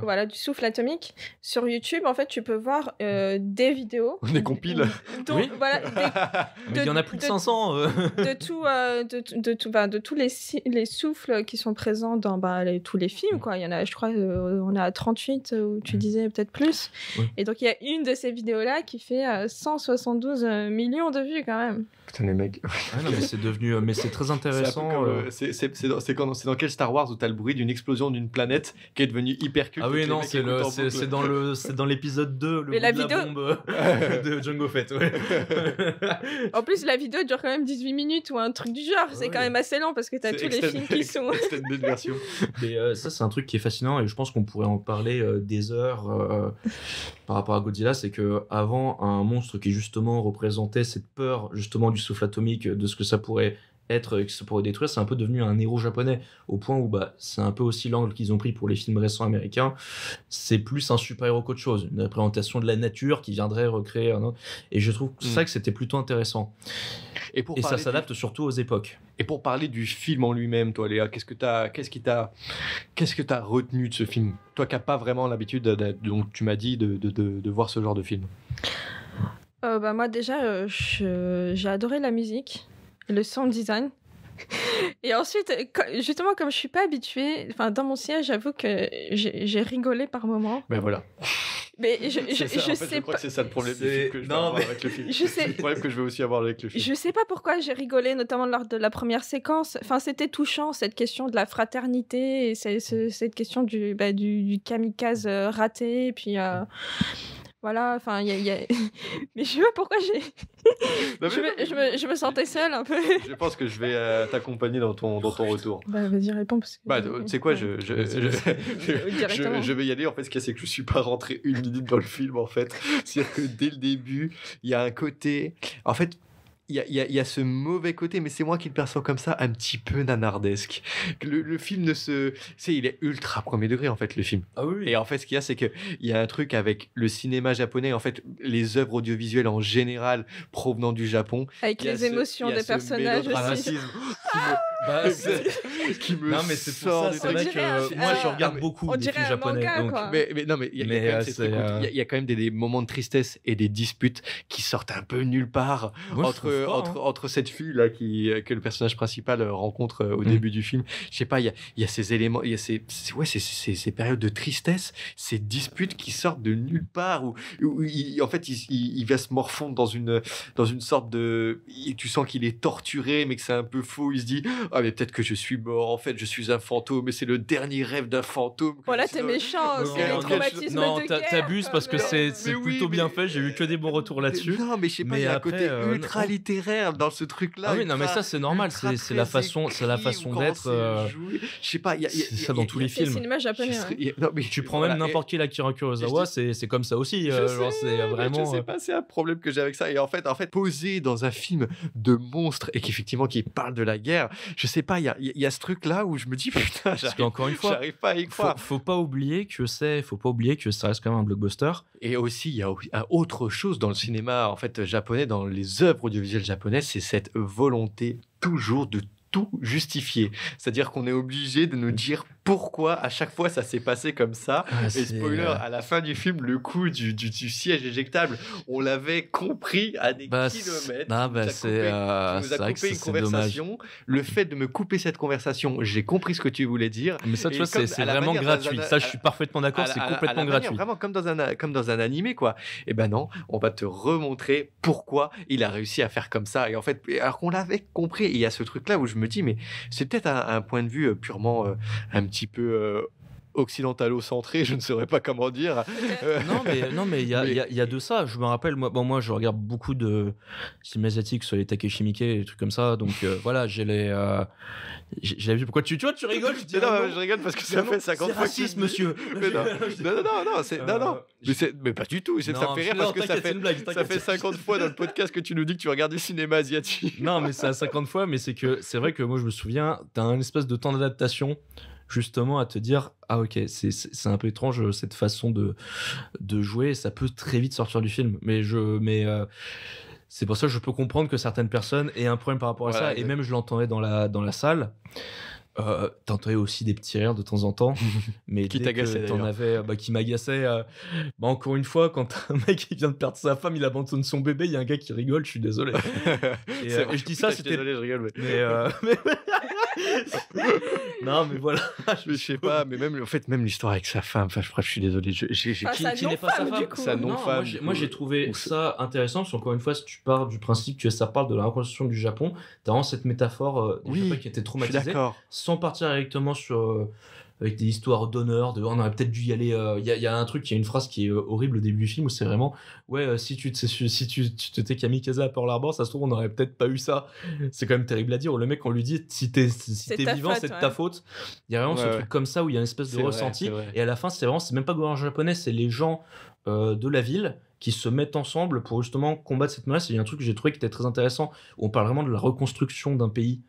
B: Voilà, du souffle atomique. Sur YouTube, en fait, tu peux voir des vidéos.
A: Des compiles.
B: Voilà,
C: mais il y en a plus de 500.
B: de tous les souffles qui sont présents dans tous les films, quoi. Il y en a, je crois, on est à 38, où tu disais peut-être plus. Et donc, il y a une de ces vidéos-là qui fait 172 millions de vues, quand même.
A: Putain, les mecs.
C: Non, mais c'est devenu... mais c'est très intéressant.
A: C'est dans quel Star Wars où t'as le bruit d'une explosion d'une planète qui est devenue hyper culte.
C: Ah oui, non, c'est dans l'épisode 2, le bruit de la bombe de Jango Fett.
B: En plus, la vidéo dure quand même 18 minutes ou un truc du genre. C'est quand même assez long parce que t'as tous les films qui sont...
A: version.
C: Mais ça, c'est un truc qui est fascinant et je pense qu'on pourrait en parler des heures par rapport à Godzilla. C'est qu'avant, un monstre qui justement représentait cette peur justement du souffle atomique, de ce que ça pourrait être, que ça pourrait détruire, c'est un peu devenu un héros japonais, au point où c'est un peu aussi l'angle qu'ils ont pris pour les films récents américains. C'est plus un super-héros qu'autre chose, une représentation de la nature qui viendrait recréer un autre. Et je trouve ça que c'était plutôt intéressant. Et ça s'adapte surtout aux époques.
A: Et pour parler du film en lui-même, toi Léa, qu'est-ce que t'as retenu de ce film, toi qui n'as pas vraiment l'habitude, donc tu m'as dit, de voir ce genre de film?
B: Moi déjà, j'ai adoré la musique, le sound design. Et ensuite, justement, comme je suis pas habituée, dans mon siège, j'avoue que j'ai rigolé par moments.
A: Ben voilà.
B: Mais je
A: crois que c'est ça le problème du film que je vais avoir avec le film. C'est le problème que je vais aussi avoir avec le film.
B: Je sais pas pourquoi j'ai rigolé, notamment lors de la première séquence. C'était touchant, cette question de la fraternité et cette question du kamikaze raté. Et puis, Voilà, enfin, il y a... Mais je sais pas pourquoi je me sentais seule un peu.
A: Je pense que je vais t'accompagner dans ton retour.
B: Bah, vas-y, réponds. Parce que...
A: Bah, tu sais quoi, je vais y aller. En fait, ce qu'il y a, c'est que je suis pas rentré une minute dans le film, en fait. C'est-à-dire que dès le début, il y a un côté... En fait... Il y a ce mauvais côté, mais c'est moi qui le perçois comme ça, un petit peu nanardesque. Le film ne se... Tu sais, il est ultra premier degré, en fait, le film.
C: Ah oui.
A: Et en fait, ce qu'il y a, c'est qu'il y a un truc avec le cinéma japonais, en fait, les œuvres audiovisuelles en général provenant du Japon.
B: Avec les émotions des personnages aussi.
A: Qui me
C: non, mais c'est pour ça, c'est vrai que moi, je regarde beaucoup des films japonais. Donc...
A: Mais non, mais il y a quand même des moments de tristesse et des disputes qui sortent un peu nulle part entre cette fille là que le personnage principal rencontre au début du film. Je sais pas, il y a ces éléments, il y a ces périodes de tristesse, ces disputes qui sortent de nulle part où en fait il va se morfondre dans une sorte de... Tu sens qu'il est torturé mais que c'est un peu faux. Il se dit ah mais peut-être que je suis mort, en fait je suis un fantôme, mais c'est le dernier rêve d'un fantôme.
B: Voilà, t'es méchant, c'est les traumatismes de guerre.
C: T'abuses parce que c'est plutôt bien fait, j'ai eu que des bons retours là-dessus.
A: Non mais je sais pas, il y a un côté ultra littéraire dans ce truc là.
C: Ah oui, non mais ça c'est normal, c'est la façon d'être.
A: Je sais pas,
C: c'est ça dans tous les films.
B: Le cinéma japonais.
C: Tu prends même n'importe qui, Akira Kurosawa, c'est comme ça aussi. C'est vraiment.
A: Je sais pas, c'est un problème que j'ai avec ça. Et en fait, posé dans un film de monstres et qui parle de la guerre, je sais pas, il y a ce truc là où je me dis putain,
C: encore une fois,
A: j'arrive pas à y croire.
C: Faut pas oublier que ça reste quand même un blockbuster.
A: Et aussi, il y a autre chose dans le cinéma en fait japonais, dans les œuvres audiovisuelles japonaises, c'est cette volonté toujours de tout justifier. C'est-à-dire qu'on est obligé de nous dire pourquoi à chaque fois ça s'est passé comme ça. Et spoiler, à la fin du film, le coup du siège éjectable, on l'avait compris à des kilomètres. Tu nous as coupé une conversation. Dommage. Le fait de me couper cette conversation, j'ai compris ce que tu voulais dire.
C: Mais ça, tu vois, c'est vraiment gratuit. Ça, je suis parfaitement d'accord, c'est complètement gratuit.
A: Vraiment comme dans un animé, quoi. Et ben non, on va te remontrer pourquoi il a réussi à faire comme ça. Et en fait, alors qu'on l'avait compris, il y a ce truc-là où je me dis, mais c'est peut-être un point de vue purement un petit peu occidentalo-centré, je ne saurais pas comment dire.
C: Non mais il y a de ça. Je me rappelle, moi je regarde beaucoup de films asiatiques sur les Takeshi Miike et des trucs comme ça, donc voilà, j'ai vu. Pourquoi tu vois, tu rigoles?
A: Je rigole parce que ça fait 50 fois.
C: C'est raciste, monsieur.
A: Mais pas du tout. Ça me fait rire parce que ça fait 50 fois dans le podcast que tu nous dis que tu regardes du cinéma asiatique.
C: Non, mais c'est à 50 fois, mais c'est vrai que moi je me souviens, t'as un espèce de temps d'adaptation justement à te dire ah ok, c'est un peu étrange cette façon de jouer, ça peut très vite sortir du film, mais c'est pour ça que je peux comprendre que certaines personnes aient un problème par rapport à ça, et même je l'entendais dans la salle. T'entendais aussi des petits rires de temps en temps, mais
A: qui t'agaçaient
C: t'en avais qui m'agaçaient. Encore une fois, quand un mec qui vient de perdre sa femme, il abandonne son bébé, il y a un gars qui rigole, je suis désolé. Et je dis ça, c'était.
A: Désolé, je rigole, mais...
C: non, mais voilà.
A: Je sais pas, mais même l'histoire avec sa femme. Enfin, je suis désolé.
C: Qui n'est pas sa femme.
A: Sa non-femme.
C: Moi, j'ai trouvé ça intéressant parce qu'encore une fois, si tu pars du principe que ça parle de la reconstruction du Japon, t'as vraiment cette métaphore des Japonais qui étaient traumatisés. Sans partir directement avec des histoires d'honneur, on aurait peut-être dû y aller. Il y a un truc, il y a une phrase qui est horrible au début du film où c'est vraiment si tu t'es kamikaze à Pearl Harbor, ça se trouve on n'aurait peut-être pas eu ça. C'est quand même terrible à dire. Le mec, on lui dit si t'es vivant, c'est de ta faute. Il y a vraiment ce truc comme ça où il y a une espèce de ressenti. Et à la fin, c'est même pas le gouvernement japonais, c'est les gens de la ville qui se mettent ensemble pour justement combattre cette menace. Et il y a un truc que j'ai trouvé qui était très intéressant où on parle vraiment de la reconstruction d'un pays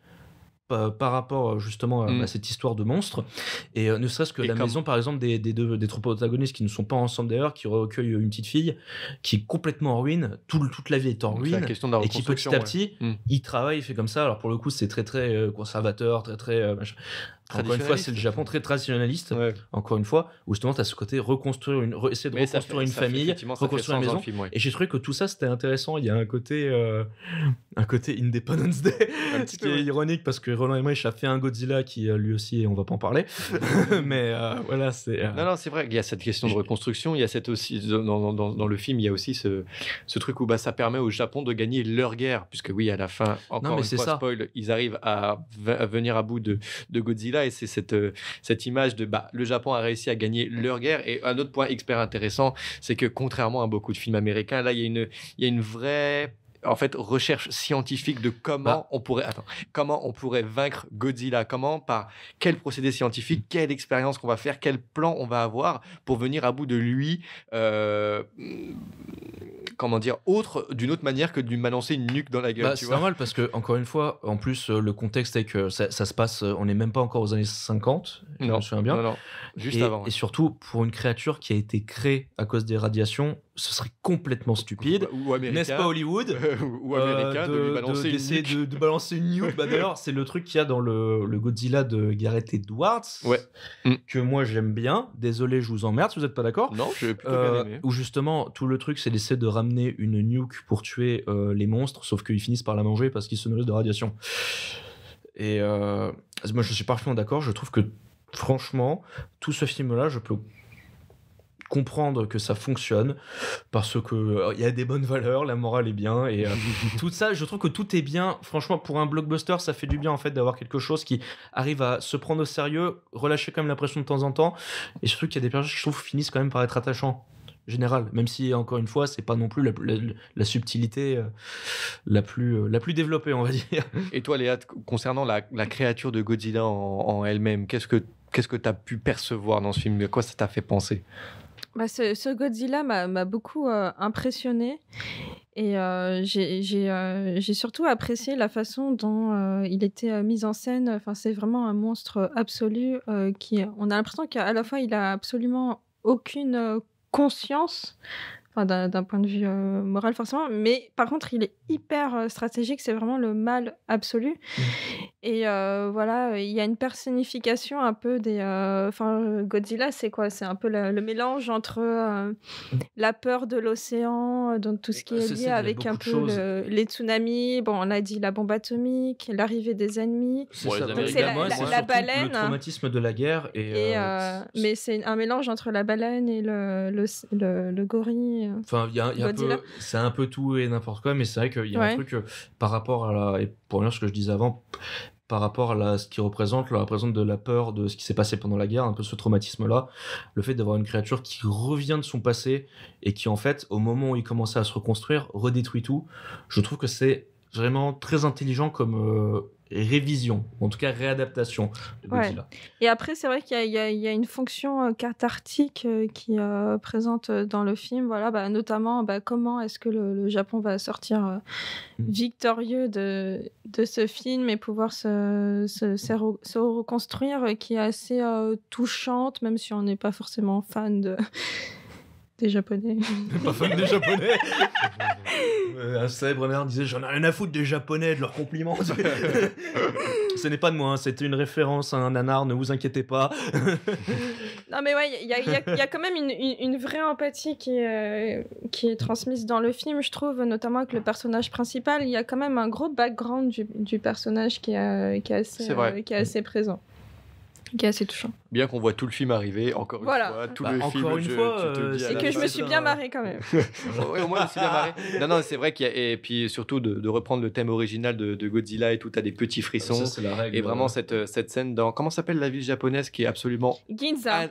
C: par rapport justement à cette histoire de monstres, et ne serait-ce que la maison par exemple des trois protagonistes qui ne sont pas ensemble d'ailleurs, qui recueillent une petite fille qui est complètement en ruine, toute la vie est en ruine, et qui petit à petit il travaille, il fait comme ça. Alors pour le coup c'est très très conservateur, très encore une fois c'est le Japon très traditionnaliste, encore une fois, où justement t'as ce côté essayer de reconstruire une famille, reconstruire une maison, et j'ai trouvé que tout ça c'était intéressant. Il y a un côté Independence Day ce qui est ironique parce que Roland Emmerich a fait un Godzilla qui lui aussi, on va pas en parler, mais voilà, c'est
A: non c'est vrai qu'il y a cette question de reconstruction. Il y a cette aussi dans le film, il y a aussi ce truc où ça permet au Japon de gagner leur guerre, puisque à la fin, encore une fois, spoil, ils arrivent à venir à bout de Godzilla Godzilla et c'est cette image de le Japon a réussi à gagner leur guerre. Et un autre point hyper intéressant, c'est que contrairement à beaucoup de films américains, là il y a une vraie recherche scientifique de comment on pourrait vaincre Godzilla, par quel procédé scientifique, quelle expérience qu'on va faire, quel plan on va avoir pour venir à bout de lui, d'une autre manière que de lui balancer une nuque dans la gueule.
C: C'est normal parce que, encore une fois, en plus, le contexte est que ça se passe, on n'est même pas encore aux années 50, je me souviens bien.
A: Non, juste avant.
C: Et surtout, pour une créature qui a été créée à cause des radiations, ce serait complètement stupide, n'est-ce pas Hollywood
A: ou américain de lui balancer
C: d'essayer de balancer une nuque. D'ailleurs, c'est le truc qu'il y a dans le Godzilla de Gareth Edwards, que moi j'aime bien. Désolé, je vous emmerde si vous n'êtes pas d'accord.
A: Non, j'ai plutôt bien aimé.
C: Où justement, tout le truc, c'est d'essayer de ramener une nuque pour tuer les monstres, sauf qu'ils finissent par la manger parce qu'ils se nourrissent de radiation. Et moi, je suis parfaitement d'accord. Je trouve que, franchement, tout ce film-là, je peux comprendre que ça fonctionne parce que y a des bonnes valeurs, la morale est bien et tout ça, je trouve que tout est bien. Franchement, pour un blockbuster, ça fait du bien en fait d'avoir quelque chose qui arrive à se prendre au sérieux, relâcher quand même la pression de temps en temps, et surtout qu'il y a des personnages qui je trouve finissent quand même par être attachants. Général, même si encore une fois c'est pas non plus la subtilité la plus développée, on va dire.
A: Et toi Léa, concernant la créature de Godzilla en elle-même, qu'est-ce que tu as pu percevoir dans ce film? À quoi ça t'a fait penser?
B: Ce Godzilla m'a beaucoup impressionnée et j'ai surtout apprécié la façon dont il était mis en scène. Enfin, c'est vraiment un monstre absolu on a l'impression qu'à la fois il a absolument aucune conscience, d'un point de vue moral forcément, mais par contre il est hyper stratégique, c'est vraiment le mal absolu. Et il y a une personnification un peu Godzilla, c'est quoi? C'est un peu le mélange entre la peur de l'océan, donc tout ce qui est lié avec un peu les tsunamis, on l'a dit, la bombe atomique, l'arrivée des ennemis.
C: C'est
B: la baleine,
C: le traumatisme de la guerre
B: mais c'est un mélange entre la baleine et le gorille.
C: Enfin, il y a un peu, c'est un peu tout et n'importe quoi, mais c'est vrai qu'il y a un truc par rapport à et pour revenir à ce que je disais avant, par rapport à ce qu'il représente de la peur de ce qui s'est passé pendant la guerre, un peu ce traumatisme-là, le fait d'avoir une créature qui revient de son passé et qui en fait, au moment où il commençait à se reconstruire, redétruit tout. Je trouve que c'est vraiment très intelligent comme révision, en tout cas réadaptation de Godzilla.
B: Et après, c'est vrai qu'il y a une fonction cathartique qui est présente dans le film, notamment comment est-ce que le Japon va sortir victorieux de ce film et pouvoir se reconstruire, qui est assez touchante, même si on n'est pas forcément fan des Japonais.
C: Pas fan des Japonais. Un célèbre maire disait: j'en ai rien à foutre des Japonais, de leurs compliments. Ce n'est pas de moi, c'était une référence à un nanar, ne vous inquiétez pas.
B: Non mais il y a quand même une vraie empathie qui est transmise dans le film, je trouve, notamment avec le personnage principal. Il y a quand même un gros background du personnage qui est assez présent, qui est assez touchant.
A: Bien qu'on voit tout le film arriver, encore une fois, tout le film,
B: c'est que je me suis bien marrée quand même.
A: Ouais, au moins, je me suis bien marrée. Non, c'est vrai qu'il y a, et puis surtout de reprendre le thème original de Godzilla et tout, t'as des petits frissons. Ça,
C: c'est la règle,
A: et vraiment cette scène dans, comment s'appelle la ville japonaise qui est absolument Ginza,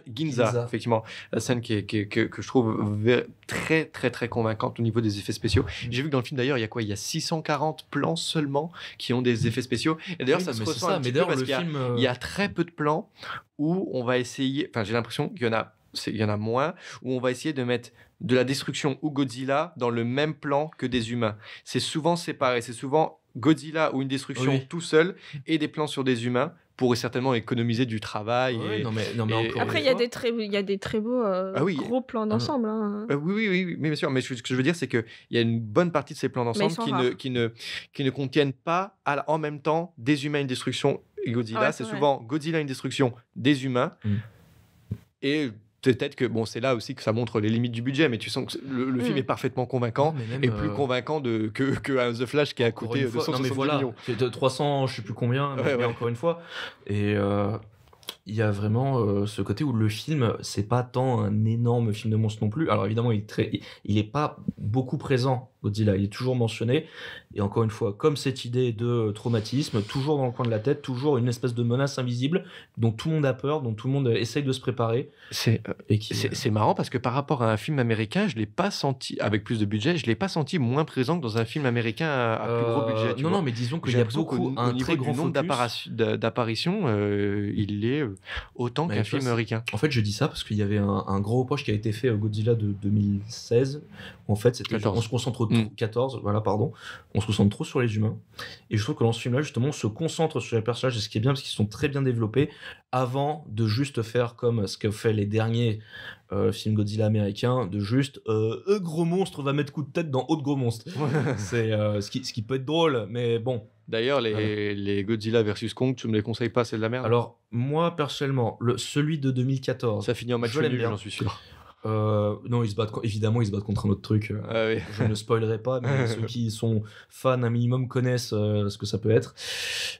A: effectivement, la scène que je trouve très très très convaincante au niveau des effets spéciaux. J'ai vu que dans le film d'ailleurs, il y a 640 plans seulement qui ont des effets spéciaux. Et d'ailleurs, ça se ressent un petit peu parce qu'il y a très peu de plans où on va essayer, enfin j'ai l'impression qu'il y en a moins, où on va essayer de mettre de la destruction ou Godzilla dans le même plan que des humains. C'est souvent séparé, c'est souvent Godzilla ou une destruction tout seul et des plans sur des humains pour certainement économiser du travail.
B: Après, il y a des très beaux gros plans d'ensemble.
A: Oui, bien sûr. Mais ce que je veux dire, c'est qu'il y a une bonne partie de ces plans d'ensemble qui ne contiennent pas en même temps des humains et une destruction et Godzilla. C'est souvent Godzilla et une destruction des humains. Et peut-être que c'est là aussi que ça montre les limites du budget, mais tu sens que le film est parfaitement convaincant et plus convaincant que The Flash qui a coûté 260 millions.
C: C'est de 300, je sais plus combien, mais encore une fois. Et il y a vraiment ce côté où le film, c'est pas tant un énorme film de monstre non plus. Alors évidemment, il est pas beaucoup présent Godzilla, il est toujours mentionné. Et encore une fois, comme cette idée de traumatisme, toujours dans le coin de la tête, toujours une espèce de menace invisible dont tout le monde a peur, dont tout le monde essaye de se préparer.
A: C'est marrant parce que par rapport à un film américain, je l'ai pas senti, avec plus de budget, je l'ai pas senti moins présent que dans un film américain à plus gros budget. Tu vois.
C: Non, mais disons qu'il y a beaucoup un très grand
A: nombre d'apparitions, il l'est autant qu'un film américain.
C: En fait, je dis ça parce qu'il y avait un gros reproche qui a été fait au Godzilla de 2016. En fait, c'était on se concentre 14, voilà, pardon. On se concentre trop sur les humains. Et je trouve que dans ce film-là, justement, on se concentre sur les personnages, et ce qui est bien parce qu'ils sont très bien développés, avant de juste faire comme ce qu'ont fait les derniers films Godzilla américains, de juste gros monstre va mettre coup de tête dans autre gros monstre. C'est ce qui peut être drôle, mais bon.
A: D'ailleurs, les Godzilla versus Kong, tu me les conseilles pas, c'est de la merde.
C: Alors, moi, personnellement, celui de 2014...
A: Ça finit en match nul, j'en suis sûr.
C: Non, évidemment, ils se battent contre un autre truc.
A: Oui.
C: Je ne spoilerai pas, mais ceux qui sont fans un minimum connaissent ce que ça peut être.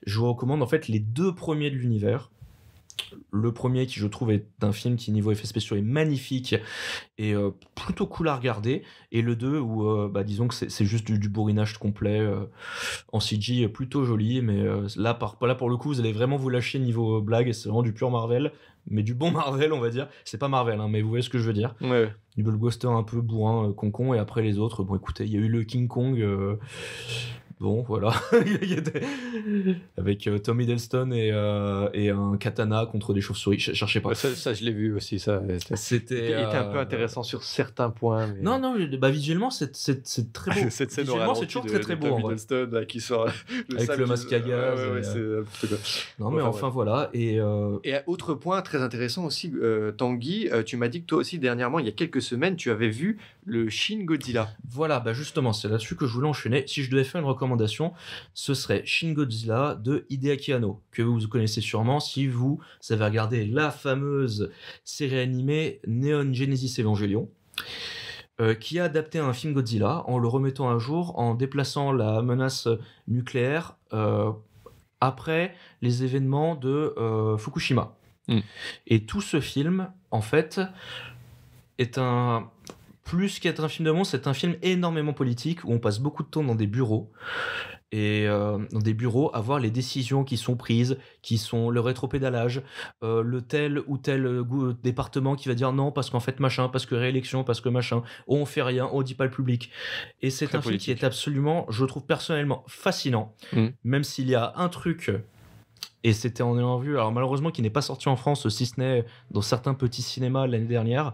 C: Je vous recommande en fait les 2 premiers de l'univers. Le premier qui je trouve est un film qui niveau effets spéciaux est magnifique et plutôt cool à regarder, et le 2 où disons que c'est juste du bourrinage complet en CG plutôt joli, mais là pour le coup vous allez vraiment vous lâcher niveau blague, c'est vraiment du pur Marvel, mais du bon Marvel on va dire, c'est pas Marvel hein, mais vous voyez ce que je veux dire.
A: Ouais.
C: Du blockbuster un peu bourrin con, et après les autres, bon écoutez, il y a eu le King Kong bon, voilà. Avec Tom Hiddleston et un katana contre des chauves-souris. Cherchez pas.
A: Ça, je l'ai vu aussi. Il était un peu intéressant sur certains points. Mais...
C: Non, visuellement, c'est très beau.
A: Cette scène
C: visuellement, c'est toujours très beau.
A: Tom Hiddleston là, qui sort
C: avec le masque à gaz. Non, mais enfin, voilà. Et
A: autre point très intéressant aussi, Tanguy, tu m'as dit que toi aussi, dernièrement, il y a quelques semaines, tu avais vu le Shin Godzilla.
C: Voilà, justement, c'est là-dessus que je voulais enchaîner. Si je devais faire une recommandation, ce serait Shin Godzilla de Hideaki Anno, que vous connaissez sûrement si vous avez regardé la fameuse série animée Neon Genesis Evangelion, qui a adapté un film Godzilla en le remettant à jour, en déplaçant la menace nucléaire après les événements de Fukushima. Et tout ce film, en fait, est plus qu'être un film de monstre, c'est un film énormément politique où on passe beaucoup de temps dans des bureaux à voir les décisions qui sont prises, qui sont le rétropédalage, le tel ou tel département qui va dire non parce qu'en fait machin, parce que réélection, parce que machin, on fait rien, on dit pas le public. Et c'est très un politique. Film qui est absolument, je trouve personnellement fascinant, même s'il y a un truc. Et c'était en ayant vu, alors malheureusement qui n'est pas sorti en France, si ce n'est dans certains petits cinémas l'année dernière.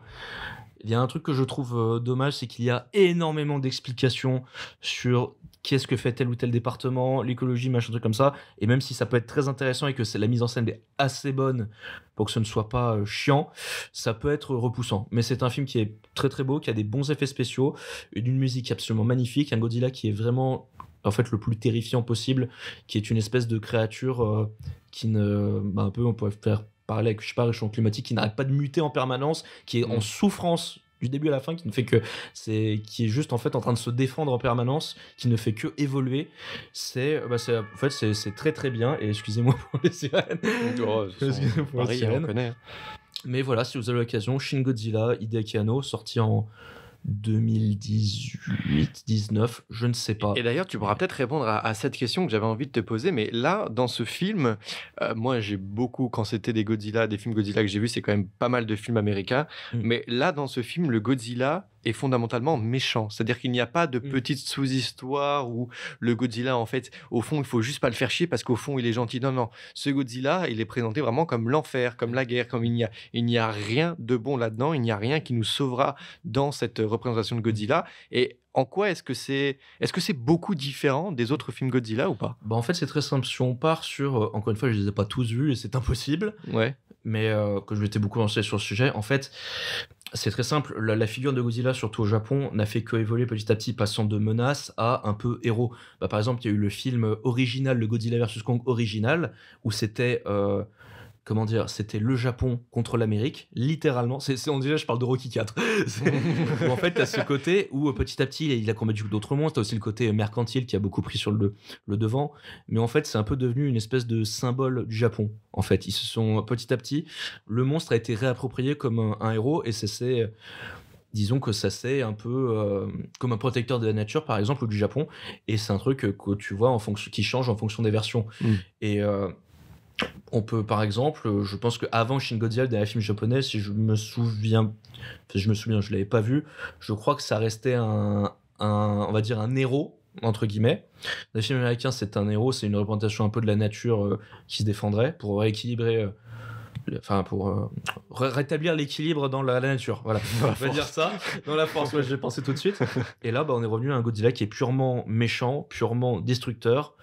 C: Il y a un truc que je trouve dommage, c'est qu'il y a énormément d'explications sur qu'est-ce que fait tel ou tel département, l'écologie, machin, truc comme ça. Et même si ça peut être très intéressant et que la mise en scène est assez bonne pour que ce ne soit pas chiant, ça peut être repoussant. Mais c'est un film qui est très très beau, qui a des bons effets spéciaux, une musique absolument magnifique, un Godzilla qui est vraiment en fait le plus terrifiant possible, qui est une espèce de créature qui un peu on pourrait faire parler avec, je sais pas, réchauffement climatique, qui n'arrête pas de muter en permanence, qui est en souffrance du début à la fin, qui est juste en fait en train de se défendre en permanence, qui ne fait que évoluer. C'est très très bien. Et excusez-moi pour les sirènes.
A: On connaît.
C: Mais voilà, si vous avez l'occasion, Shin Godzilla, Hideaki Anno, sorti en 2018-19, je ne sais pas.
A: Et d'ailleurs, tu pourras peut-être répondre à cette question que j'avais envie de te poser, mais là, dans ce film, moi j'ai beaucoup, quand c'était des films Godzilla que j'ai vus, c'est quand même pas mal de films américains, mais là, dans ce film, le Godzilla est fondamentalement méchant. C'est-à-dire qu'il n'y a pas de petite sous-histoire où le Godzilla, en fait, au fond, il faut juste pas le faire chier parce qu'au fond, il est gentil. Non. Ce Godzilla, il est présenté vraiment comme l'enfer, comme la guerre, comme il n'y a rien de bon là-dedans, il n'y a rien qui nous sauvera dans cette représentation de Godzilla. Et en quoi est-ce que c'est beaucoup différent des autres films Godzilla ou pas ?
C: En fait, c'est très simple. Si on part sur... encore une fois, je ne les ai pas tous vus et c'est impossible.
A: Ouais.
C: Mais que je m'étais beaucoup lancé sur le sujet, en fait... C'est très simple, la figure de Godzilla, surtout au Japon, n'a fait que évoluer petit à petit, passant de menace à un peu héros. Par exemple, il y a eu le film original, le Godzilla vs Kong original, où c'était... c'était le Japon contre l'Amérique, littéralement. On dirait, je parle de Rocky 4. Où en fait, t'as ce côté où petit à petit, il a combattu d'autres monstres. T'as aussi le côté mercantile qui a beaucoup pris sur le devant. Mais en fait, c'est un peu devenu une espèce de symbole du Japon. En fait, ils se sont petit à petit, le monstre a été réapproprié comme un héros, et c'est disons que ça c'est un peu comme un protecteur de la nature par exemple ou du Japon, et c'est un truc que tu vois qui change en fonction des versions. Et on peut par exemple, je pense qu'avant Shin Godzilla, le dernier film japonais, si je me souviens, je l'avais pas vu, je crois que ça restait on va dire un héros entre guillemets. Dans les films américains, c'est un héros, c'est une représentation un peu de la nature qui se défendrait pour rééquilibrer pour rétablir l'équilibre dans la nature. Voilà, on va dire ça. Dans la force, ouais, j'ai pensé tout de suite. Et là, on est revenu à un Godzilla qui est purement méchant, purement destructeur,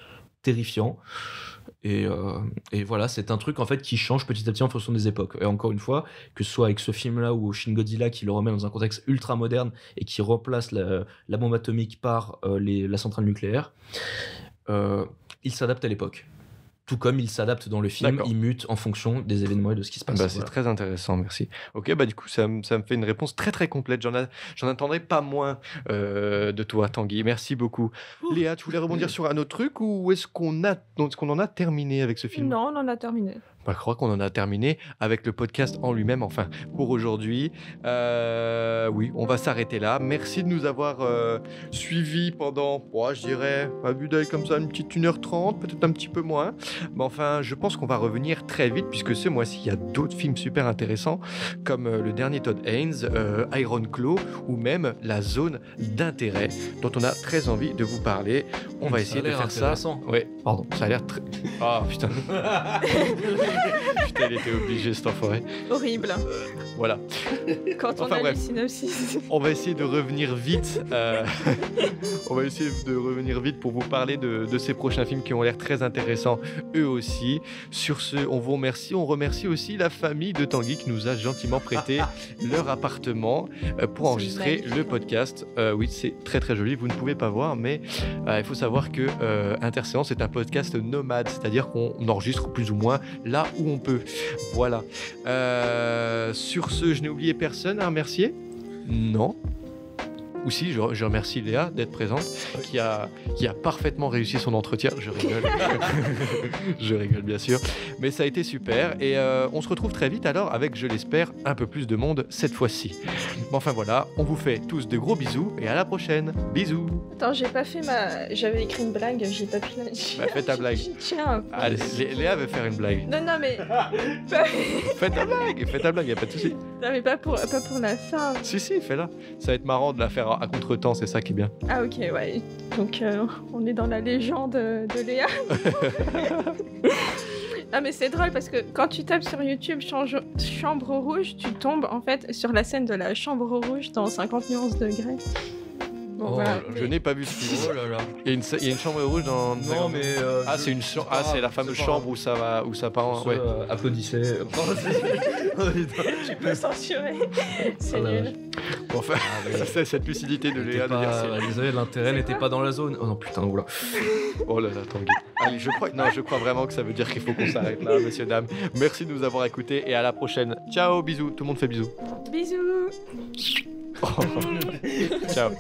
C: terrifiant. Et voilà, c'est un truc en fait qui change petit à petit en fonction des époques. Et encore une fois, que ce soit avec ce film-là ou Shin Godzilla qui le remet dans un contexte ultra moderne et qui replace la bombe atomique par la centrale nucléaire, il s'adapte à l'époque. Tout comme il s'adapte dans le film, il mute en fonction des événements et de ce qui se passe.
A: C'est très intéressant, merci. Ok, du coup, ça me fait une réponse très très complète. J'en attendrai pas moins de toi, Tanguy. Merci beaucoup. Léa, tu voulais rebondir sur un autre truc ou est-ce qu'on en a terminé avec ce film ?
B: Non, on en a terminé.
A: Je crois qu'on en a terminé avec le podcast en lui-même, enfin, pour aujourd'hui. Oui, on va s'arrêter là. Merci de nous avoir suivis pendant, je dirais, à vue d'œil comme ça, une petite 1h30, peut-être un petit peu moins. Mais enfin, je pense qu'on va revenir très vite, puisque ce mois-ci, il y a d'autres films super intéressants, comme le dernier Todd Haynes, Iron Claw, ou même La Zone d'intérêt, dont on a très envie de vous parler. On va essayer de faire ça. Ouais, pardon, ça a l'air très... Ah, putain. Putain, il était obligé, cet enfoiré.
B: Horrible.
A: Voilà.
B: Quand on a le synopsis.
A: On va essayer de revenir vite. On va essayer de revenir vite pour vous parler de ces prochains films qui ont l'air très intéressants, eux aussi. Sur ce, on vous remercie. On remercie aussi la famille de Tanguy qui nous a gentiment prêté leur appartement pour enregistrer le podcast. Oui, c'est très très joli. Vous ne pouvez pas voir, mais il faut savoir que Interséance est un podcast nomade, c'est-à-dire qu'on enregistre plus ou moins là où on peut. Voilà. Sur ce, je n'ai oublié personne à remercier ? Non. Ou si, je remercie Léa d'être présente, qui a parfaitement réussi son entretien. Je rigole. Je rigole, bien sûr. Mais ça a été super. Et on se retrouve très vite alors avec, je l'espère, un peu plus de monde cette fois-ci. Mais enfin voilà, on vous fait tous de gros bisous et à la prochaine. Bisous.
B: Attends, j'avais écrit une blague, j'ai pas pu la dire.
A: Fais ta blague.
B: Tiens.
A: Allez, Léa veut faire une blague.
B: Non, mais...
A: Fais ta blague, y a pas de souci.
B: Non, mais pas pour la fin.
A: Si, fais-la. Ça va être marrant de la faire à contre-temps, c'est ça qui est bien.
B: Ah ok, ouais. Donc on est dans la légende de Léa. Non mais c'est drôle parce que quand tu tapes sur YouTube Chambre Rouge, tu tombes en fait sur la scène de la Chambre Rouge dans 50 nuances de Grey. Bon, voilà.
A: Je n'ai pas vu ce film.
C: Oh là là.
A: Il y a une chambre rouge dans...
C: Non mais...
A: c'est la fameuse chambre où ça part... Ouais.
C: Applaudissez.
B: Tu peux censurer. C'est nul.
A: Bon, enfin, c'est cette lucidité de Léa de dire c'est...
C: Désolé, l'intérêt n'était pas dans la zone. Oh non, putain, oula.
A: Oh là là, Tanguy. Allez, je crois vraiment que ça veut dire qu'il faut qu'on s'arrête là, messieurs, dames. Merci de nous avoir écoutés et à la prochaine. Ciao, bisous. Tout le monde fait bisous.
B: Bisous.
A: Ciao.